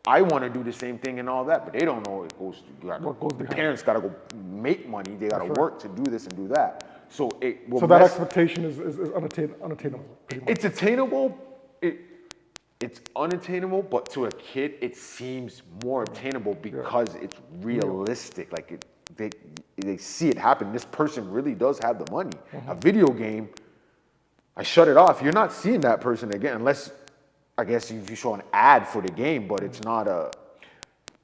Speaker 2: I want to do the same thing and all that, but they don't know it goes.
Speaker 1: What goes
Speaker 2: The
Speaker 1: behind
Speaker 2: parents got to go make money. They got to work to do this and do that. So it will
Speaker 1: So that expectation is unattainable. Pretty much.
Speaker 2: it's attainable. It's unattainable, but to a kid, it seems more attainable because it's realistic. Like they see it happen. This person really does have the money. A video game, I shut it off. You're not seeing that person again unless, I guess, if you show an ad for the game, but it's not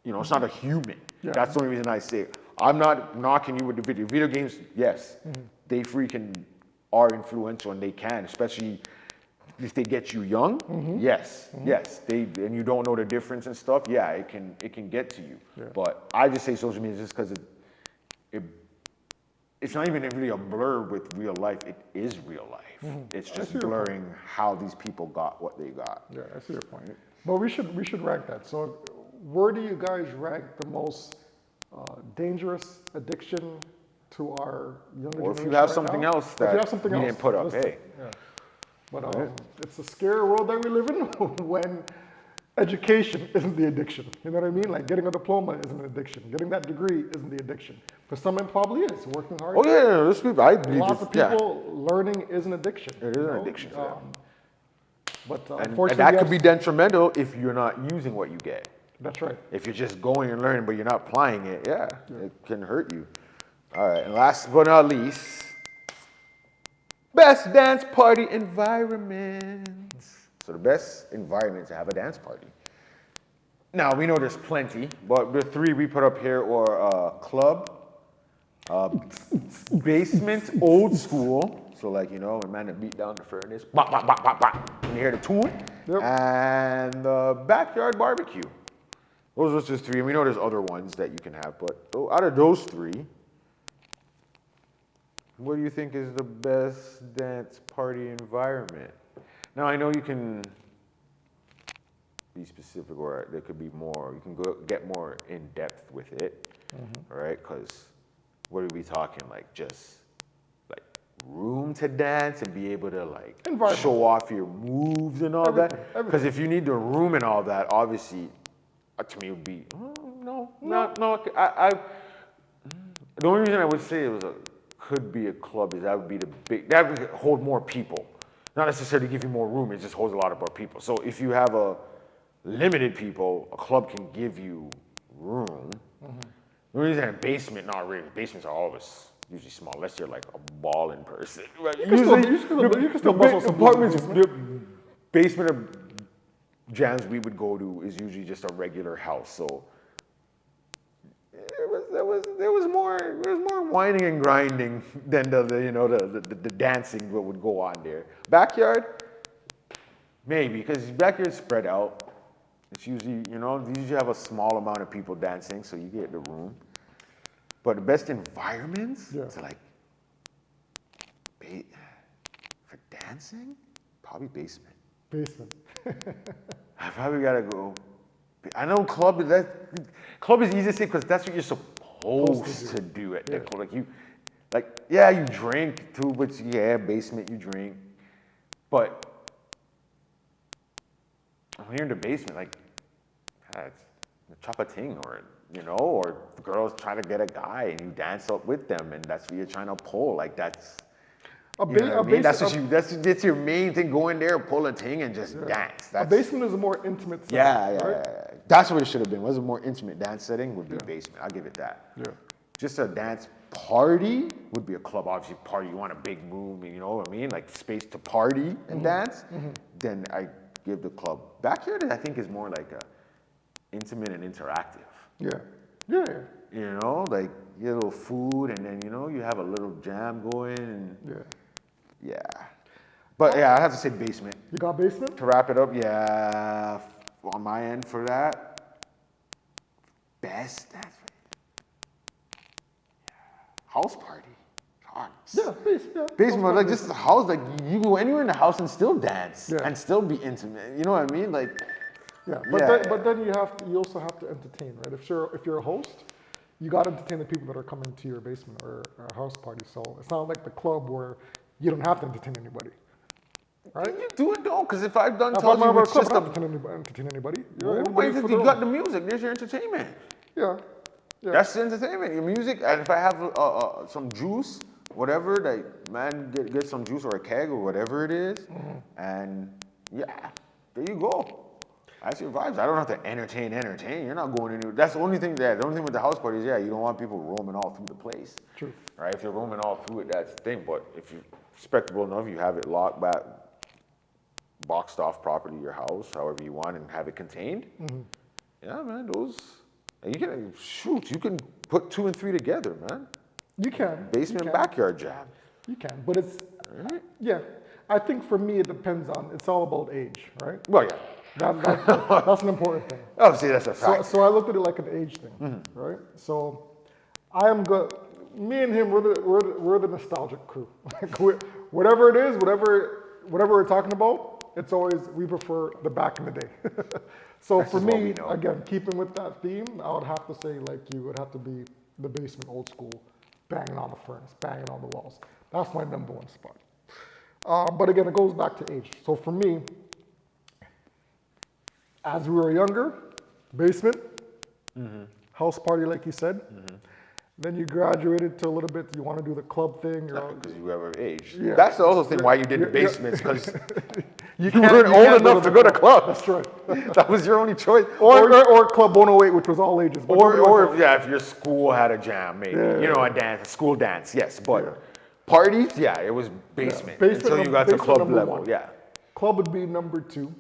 Speaker 2: it's not a human.
Speaker 1: Yeah.
Speaker 2: That's the only reason I say it. I'm not knocking you with the video games. Yes, they freaking are influential and they can, especially if they get you young. Yes, and you don't know the difference and stuff. Yeah, it can get to you.
Speaker 1: Yeah.
Speaker 2: But I just say social media just because it's not even really a blur with real life. It is real life. It's just blurring how these people got what they got.
Speaker 1: Yeah, I see your point. But we should rank that. So where do you guys rank the most dangerous addiction to our younger
Speaker 2: Or
Speaker 1: generation?
Speaker 2: if you have
Speaker 1: right
Speaker 2: something
Speaker 1: now?
Speaker 2: else
Speaker 1: If
Speaker 2: that
Speaker 1: you have something
Speaker 2: you
Speaker 1: else,
Speaker 2: didn't put up,
Speaker 1: listen.
Speaker 2: hey.
Speaker 1: Yeah. But it's a scary world that we live in when education isn't the addiction. You know what I mean? Like getting a diploma isn't an addiction. Getting that degree isn't the addiction. For some, it probably is. Working hard.
Speaker 2: Oh yeah, there's people.
Speaker 1: Lots of people learning is an addiction.
Speaker 2: It is an addiction for them.
Speaker 1: But
Speaker 2: And
Speaker 1: unfortunately,
Speaker 2: that could be detrimental if you're not using what you get.
Speaker 1: That's right.
Speaker 2: If you're just going and learning, but you're not applying it, it can hurt you. All right, and last but not least, best dance party environments. So the best environment to have a dance party. Now, we know there's plenty, but the three we put up here are club, basement, old school. So like, when man beat down the furnace, bop, bop, bop, bop, bop, when you hear the tune, and the backyard barbecue. Those are just three, and we know there's other ones that you can have, but out of those three, what do you think is the best dance party environment? Now, I know you can be specific, or there could be more. You can get more in depth with it, right? Because what are we talking? Like just like room to dance and be able to like show off your moves and all that. Because if you need the room and all that, obviously, to me it would be no. The only reason I would say it could be a club is that would hold more people. Not necessarily give you more room, it just holds a lot of more people. So if you have a limited people, a club can give you room. The reason a basement, not really. Basements are always usually small, unless you're like a ballin' person. Right?
Speaker 1: You can still bustle some
Speaker 2: apartments, the basement of jams we would go to is usually just a regular house. So there was more whining and grinding than the dancing that would go on there. Backyard, maybe, because backyard's spread out. It's usually, they usually have a small amount of people dancing, so you get the room. But the best environments to like for dancing, probably basement.
Speaker 1: Basement.
Speaker 2: I probably gotta go. I know club is easy to say because that's what you're supposed to do at the club. You drink too, but basement you drink. But when you're in the basement, it's a chop a ting, or the girls trying to get a guy and you dance up with them, and that's what you're trying to pull. That's that's your main thing. Go in there, pull a ting, and just dance.
Speaker 1: A basement is a more intimate setting.
Speaker 2: Yeah. That's what it should have been. Was a more intimate dance setting would be basement. I'll give it that.
Speaker 1: Yeah.
Speaker 2: Just a dance party would be a club. Obviously, party. You want a big room, you know what I mean? Like space to party and dance. Then I give the club. Backyard, I think, is more like a intimate and interactive.
Speaker 1: Yeah.
Speaker 2: Like you get a little food, and then you have a little jam going. And But I have to say basement.
Speaker 1: You got basement?
Speaker 2: To wrap it up, on my end for that, best, that's house party. God.
Speaker 1: Yeah,
Speaker 2: Basement, like just the house, like you go anywhere in the house and still dance
Speaker 1: Yeah.
Speaker 2: and still be intimate. You know what I mean? Like,
Speaker 1: Yeah,
Speaker 2: Yeah.
Speaker 1: but then you also have to entertain, right? If you're a host, you got to entertain the people that are coming to your basement or a house party. So it's not like the club where you don't have to entertain anybody, right?
Speaker 2: you do it though, because if I've done
Speaker 1: If
Speaker 2: told
Speaker 1: I'm
Speaker 2: you
Speaker 1: not a
Speaker 2: it's
Speaker 1: club,
Speaker 2: just
Speaker 1: I
Speaker 2: a,
Speaker 1: don't entertain anybody.
Speaker 2: well,
Speaker 1: Everybody's
Speaker 2: if
Speaker 1: for
Speaker 2: you
Speaker 1: their
Speaker 2: got
Speaker 1: own.
Speaker 2: the music, there's your entertainment.
Speaker 1: Yeah, yeah.
Speaker 2: That's the entertainment, your music. And if I have some juice, whatever, that man get some juice or a keg or whatever it is, and yeah, there you go. That's your vibes. I don't have to entertain. You're not going anywhere. That's the only thing with the house party is, you don't want people roaming all through the place.
Speaker 1: True.
Speaker 2: Right? If you're roaming all through it, that's the thing. But if you're respectable enough, you have it locked back, boxed off properly your house, however you want, and have it contained. Yeah, man, you can put 2 and 3 together, man.
Speaker 1: You can.
Speaker 2: Basement
Speaker 1: you
Speaker 2: and
Speaker 1: can.
Speaker 2: backyard jam.
Speaker 1: You can, but it's
Speaker 2: Right?
Speaker 1: yeah. I think for me it depends on. It's all about age, right?
Speaker 2: Well, yeah.
Speaker 1: That's an important thing.
Speaker 2: Oh, see, that's a
Speaker 1: So,
Speaker 2: fact.
Speaker 1: so I looked at it like an age thing, right? So I am good. Me and him, we're the nostalgic crew. Like whatever it is, whatever we're talking about, it's always we prefer the back in the day. So
Speaker 2: That's
Speaker 1: for
Speaker 2: just what
Speaker 1: me,
Speaker 2: we know.
Speaker 1: again, keeping with that theme, I would have to say like you would have to be the basement, old school, banging on the furnace, banging on the walls. That's my number one spot. But again, it goes back to age. So for me, as we were younger, basement, house party, like you said. Then you graduated to a little bit. You want to do the club thing.
Speaker 2: Because you have age.
Speaker 1: Yeah.
Speaker 2: That's the also thing why you did the
Speaker 1: Yeah.
Speaker 2: basements, because you
Speaker 1: can't-
Speaker 2: weren't
Speaker 1: you
Speaker 2: old
Speaker 1: can't
Speaker 2: enough to go to clubs.
Speaker 1: That's right.
Speaker 2: That was your only choice.
Speaker 1: Or Club 108, which was all ages. But nobody went to-
Speaker 2: If your school had a jam, maybe. A dance, a school dance, yes. But
Speaker 1: Yeah.
Speaker 2: parties, it was basement.
Speaker 1: Basement
Speaker 2: until you
Speaker 1: num-
Speaker 2: got to
Speaker 1: basement
Speaker 2: club
Speaker 1: number
Speaker 2: level,
Speaker 1: one.
Speaker 2: yeah.
Speaker 1: Club would be number 2.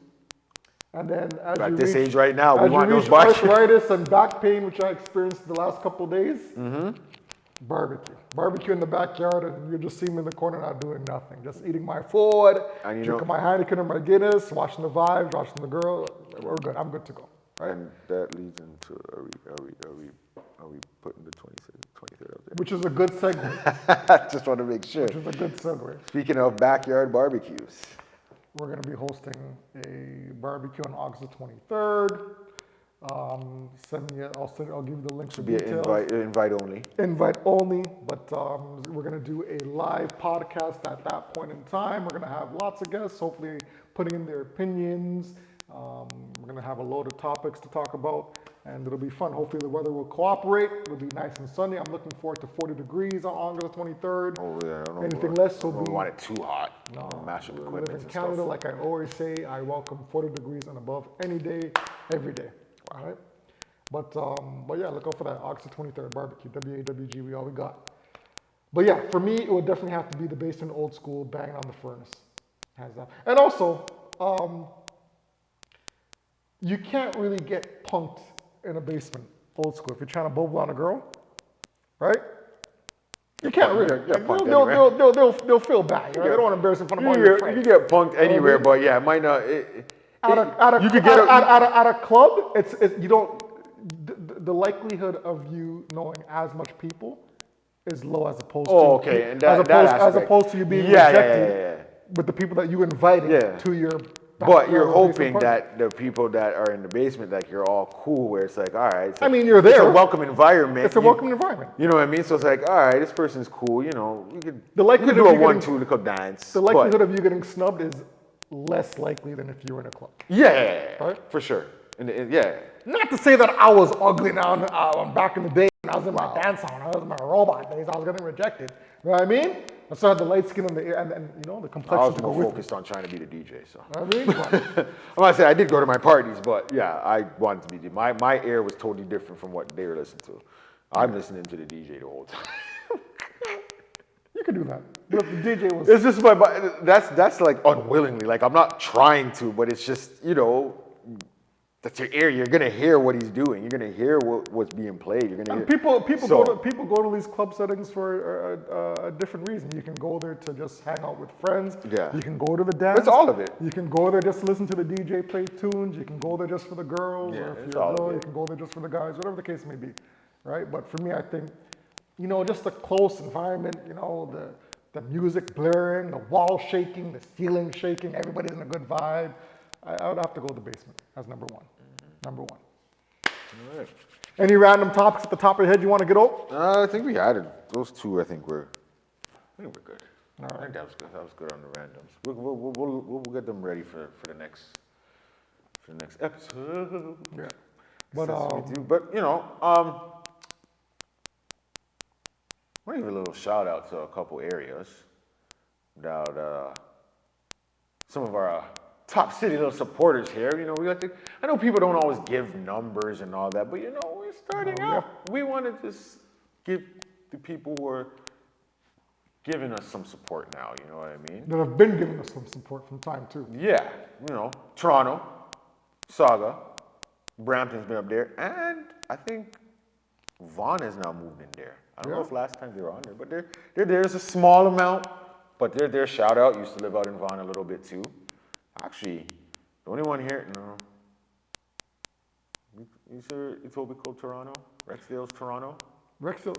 Speaker 1: And then as
Speaker 2: At
Speaker 1: you
Speaker 2: this
Speaker 1: reach,
Speaker 2: age right now, we
Speaker 1: as you
Speaker 2: want those
Speaker 1: reach
Speaker 2: bikes.
Speaker 1: arthritis and back pain, which I experienced the last couple of days, barbecue in the backyard, and you just see me in the corner not doing nothing, just eating my food,
Speaker 2: And
Speaker 1: drinking my Heineken or my Guinness, watching the vibes, watching the girl. We're good. I'm good to go. Right?
Speaker 2: And that leads into, are we putting the 23rd up there?
Speaker 1: Which is a good segue.
Speaker 2: Just want to make sure.
Speaker 1: Which is a good segue.
Speaker 2: Speaking of backyard barbecues.
Speaker 1: We're going to be hosting a barbecue on August the 23rd. I'll give you the links.
Speaker 2: Should be an invite only.
Speaker 1: Invite only, but we're going to do a live podcast at that point in time. We're going to have lots of guests, hopefully putting in their opinions. We're going to have a load of topics to talk about, and it'll be fun. Hopefully the weather will cooperate. It'll be nice and sunny. I'm looking forward to 40 degrees on August the 23rd.
Speaker 2: Oh, yeah, I don't know.
Speaker 1: Anything less will
Speaker 2: We
Speaker 1: be...
Speaker 2: want it too hot.
Speaker 1: No,
Speaker 2: Mash up
Speaker 1: we live
Speaker 2: equipment
Speaker 1: in
Speaker 2: and
Speaker 1: Canada,
Speaker 2: stuff.
Speaker 1: like I always say, I welcome 40 degrees and above any day, every day. All right? But yeah, look out for that August 23rd barbecue, WAWG, we all we got. But yeah, for me, it would definitely have to be the basement, old school, banging on the furnace. Hands down. And also, you can't really get punked in a basement, old school, if you're trying to bubble on a girl, right? You can't really.
Speaker 2: You're punked
Speaker 1: They'll feel bad. You know? They don't want to embarrass in front of all your friends.
Speaker 2: You get punked anywhere, but it might not.
Speaker 1: At a club, it's you don't. The likelihood of you knowing as much people is low as opposed to
Speaker 2: And
Speaker 1: as opposed to you being rejected with the people that you invited to your.
Speaker 2: But you're hoping that the people that are in the basement, like you're all cool, where it's like, all right.
Speaker 1: You're there.
Speaker 2: It's a welcome environment.
Speaker 1: It's a welcome environment.
Speaker 2: You know what I mean? So it's like, all right, this person's cool. We could
Speaker 1: The likelihood
Speaker 2: do
Speaker 1: of
Speaker 2: a
Speaker 1: you
Speaker 2: 1-2 little dance.
Speaker 1: The likelihood of you getting snubbed is less likely than if you were in a club.
Speaker 2: Right? For sure.
Speaker 1: Not to say that I was ugly now. Back in the day, when I was in my dance on, I was in my robot days, I was getting rejected. You know what I mean? I still had the light skin and the complexion
Speaker 2: I was
Speaker 1: to go
Speaker 2: more
Speaker 1: with
Speaker 2: focused on trying to be the DJ. So
Speaker 1: but,
Speaker 2: I'm not saying I did go to my parties, but I wanted to be my ear was totally different from what they were listening to. I'm listening to the DJ the whole time.
Speaker 1: you could do that. But if the DJ was...
Speaker 2: It's just that's like unwillingly. Like I'm not trying to, but it's just That's your ear. You're gonna hear what he's doing. You're gonna hear what's being played. You're gonna
Speaker 1: And
Speaker 2: hear.
Speaker 1: people go to these club settings for a different reason. You can go there to just hang out with friends.
Speaker 2: Yeah.
Speaker 1: You can go to the dance.
Speaker 2: It's all of it.
Speaker 1: You can go there just to listen to the DJ play tunes. You can go there just for the girls,
Speaker 2: Yeah,
Speaker 1: or if
Speaker 2: it's
Speaker 1: you're a
Speaker 2: all of
Speaker 1: girl,
Speaker 2: it.
Speaker 1: you can go there just for the guys. Whatever the case may be, right? But for me, I think, just a close environment. The music blaring, the wall shaking, the ceiling shaking. Everybody's in a good vibe. I would have to go to the basement as number one. Number one.
Speaker 2: All right.
Speaker 1: Any random topics at the top of your head you want to get over?
Speaker 2: I think we added those two. I think we're good.
Speaker 1: All
Speaker 2: I think that was good. That was good on the randoms. We'll get them ready for the next episode.
Speaker 1: Yeah. But
Speaker 2: I want to give a little shout out to a couple areas about some of our top city little supporters here. We like to. I know people don't always give numbers and all that, but we're starting out. We want to just give the people who are giving us some support now. You know what I mean?
Speaker 1: that have been giving us some support from time too.
Speaker 2: Yeah, Toronto, Saga, Brampton's been up there, and I think Vaughan has now moved in there. I don't know if last time they were on there, but there's a small amount, but their shout out. Used to live out in Vaughan a little bit too. Actually, the only one here, no. You sure Etobicoke, Toronto? Rexdale's Toronto?
Speaker 1: Rexdale.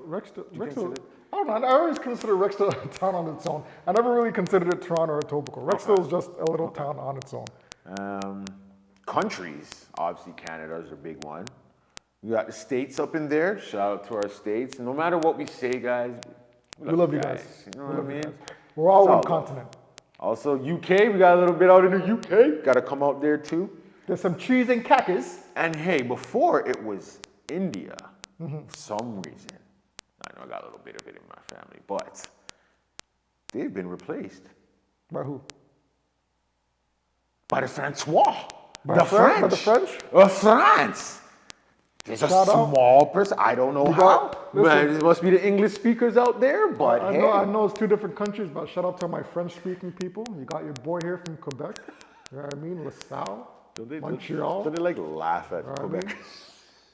Speaker 2: consider-
Speaker 1: I don't know. I always consider Rexdale a town on its own. I never really considered it Toronto or Etobicoke. Rexdale is just a little town on its own.
Speaker 2: Countries, obviously Canada is a big one. We got the states up in there. Shout out to our states. No matter what we say, guys,
Speaker 1: We love you guys.
Speaker 2: You know what I mean?
Speaker 1: We're all
Speaker 2: It's
Speaker 1: one
Speaker 2: all
Speaker 1: continent.
Speaker 2: Also, UK, we got a little bit out in the UK. Got to come out there too.
Speaker 1: There's some cheese and khakis.
Speaker 2: And hey, before it was India, for some reason. I know I got a little bit of it in my family, but they've been replaced
Speaker 1: By who?
Speaker 2: by the Francois.
Speaker 1: By the French?
Speaker 2: France. There's a
Speaker 1: Shout out.
Speaker 2: small person. I don't know how.
Speaker 1: listen.
Speaker 2: It must be the English speakers out there, but
Speaker 1: I
Speaker 2: hey.
Speaker 1: know it's two different countries, but shout out to my French-speaking people. You got your boy here from Quebec. You know what I mean? LaSalle, Montreal.
Speaker 2: Don't they like laugh at
Speaker 1: I
Speaker 2: Quebec?
Speaker 1: mean?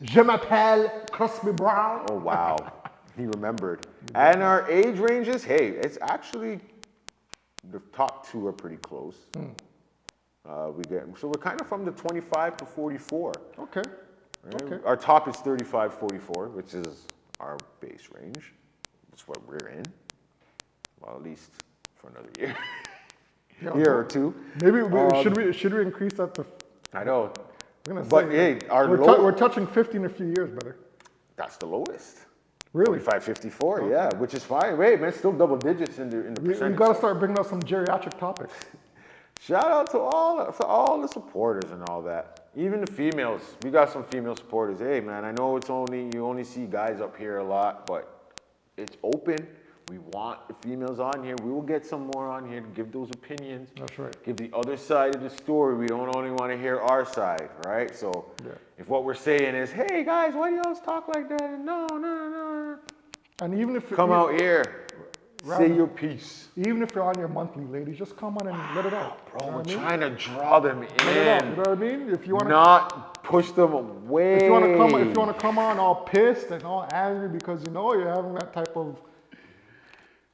Speaker 1: Je m'appelle Crosby Brown.
Speaker 2: Oh, wow. He remembered. And our age ranges, hey, it's actually, the top two are pretty close. So we're kind of from the 25 to 44.
Speaker 1: Okay.
Speaker 2: Right?
Speaker 1: Okay.
Speaker 2: Our top is 35-44, which is our base range. That's what we're in. Well, at least for another year. Year or two.
Speaker 1: Maybe should we increase that to?
Speaker 2: I know.
Speaker 1: I'm gonna
Speaker 2: But
Speaker 1: say,
Speaker 2: hey,
Speaker 1: we're touching 50 in a few years, brother.
Speaker 2: that's the lowest.
Speaker 1: Really?
Speaker 2: 45-54, yeah, which is fine. Wait, man, still double digits in the
Speaker 1: We
Speaker 2: percentage.
Speaker 1: got to start bringing up some geriatric topics.
Speaker 2: Shout out to all the supporters and all that. Even the females. We got some female supporters. Hey, man, I know you only see guys up here a lot, but it's open. We want the females on here. We will get some more on here to give those opinions.
Speaker 1: That's right.
Speaker 2: Give the other side of the story. We don't only want to hear our side, right? So if what we're saying is, hey, guys, why do you always talk like that? No.
Speaker 1: And even if
Speaker 2: Come out here. Say your piece.
Speaker 1: Even if you're on your monthly, ladies, just come on and let it out.
Speaker 2: Bro,
Speaker 1: You know
Speaker 2: we're
Speaker 1: what I mean?
Speaker 2: trying to draw them in.
Speaker 1: Let it out. You know what I mean? If you want to,
Speaker 2: Not push them away.
Speaker 1: if you want to come on all pissed and all angry because you're having that type of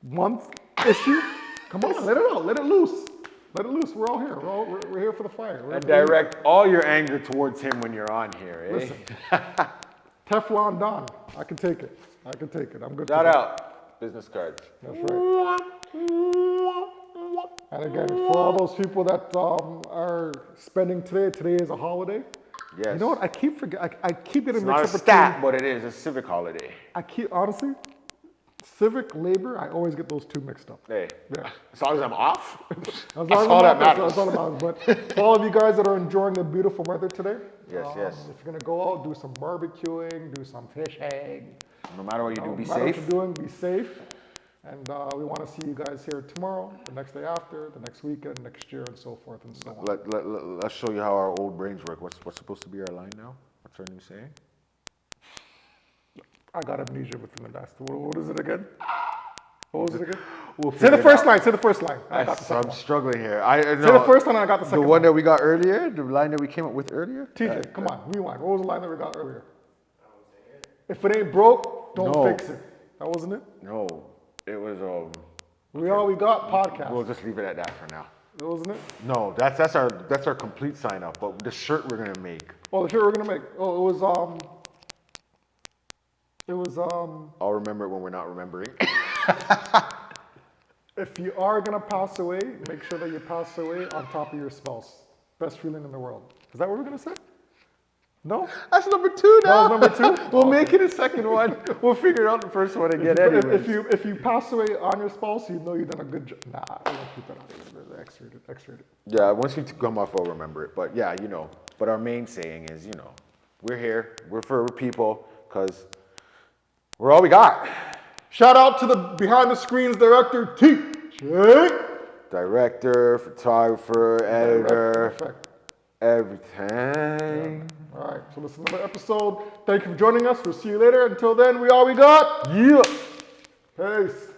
Speaker 1: month issue, come on, let it out, let it loose. Let it loose. We're all here. We're here for the fire.
Speaker 2: And direct all your anger towards him when you're on here, eh?
Speaker 1: Listen, Teflon Don. I can take it. I'm good.
Speaker 2: Shout out. Business cards.
Speaker 1: That's right. And again, for all those people that are spending today is a holiday.
Speaker 2: Yes.
Speaker 1: You know what? I keep forgetting. I keep getting
Speaker 2: It's not a
Speaker 1: mixed up
Speaker 2: stat, but it is a civic holiday.
Speaker 1: honestly, civic labor. I always get those two mixed up.
Speaker 2: Hey,
Speaker 1: Yeah.
Speaker 2: as long as I'm off,
Speaker 1: That's
Speaker 2: all that matters.
Speaker 1: That's all that matters. But for all of you guys that are enjoying the beautiful weather today,
Speaker 2: Yes.
Speaker 1: if you're gonna go out, do some barbecuing, do some fishing.
Speaker 2: No matter what you do, be
Speaker 1: No matter what
Speaker 2: safe.
Speaker 1: you're doing, be safe. And we want to see you guys here tomorrow, the next day after, the next weekend, next year, and so forth and so on.
Speaker 2: Let's show you how our old brains work. What's supposed to be our line now? What's our new saying?
Speaker 1: I got amnesia within the last. What is it again? What was it again?
Speaker 2: We'll
Speaker 1: Say
Speaker 2: figure
Speaker 1: the
Speaker 2: it
Speaker 1: first
Speaker 2: out.
Speaker 1: line. Say the first line. I got the
Speaker 2: I'm
Speaker 1: second one.
Speaker 2: struggling here.
Speaker 1: Say the first one and I got the second
Speaker 2: The one that we got earlier, the line that we came up with earlier.
Speaker 1: TJ, come on, rewind. What was the line that we got earlier? If it ain't broke, don't
Speaker 2: No.
Speaker 1: fix it. That wasn't it?
Speaker 2: No, it was
Speaker 1: We got podcast.
Speaker 2: We'll just leave it at that for now.
Speaker 1: That wasn't it?
Speaker 2: No, that's our complete sign up. But the shirt we're gonna make.
Speaker 1: Oh, the shirt we're gonna make. Oh, it was
Speaker 2: I'll remember it when we're not remembering.
Speaker 1: if you are gonna pass away, make sure that you pass away on top of your spouse. Best feeling in the world. Is that what we're gonna say? No?
Speaker 2: That's number 2 now.
Speaker 1: That was number 2?
Speaker 2: We'll make it a second one. We'll figure out the first one again anyway.
Speaker 1: If you pass away on your spouse, you know you've done a good job. Nah, I won't keep that out. X-rated.
Speaker 2: Yeah, once we come off, I'll remember it. But yeah, But our main saying is, we're here. We're for people because we're all we got.
Speaker 1: Shout out to the behind the screens director, TJ.
Speaker 2: Director, photographer, editor,
Speaker 1: Perfect.
Speaker 2: everything.
Speaker 1: All right, so this is another episode. Thank you for joining us. We'll see you later. Until then, we all we got.
Speaker 2: Yeah.
Speaker 1: Peace.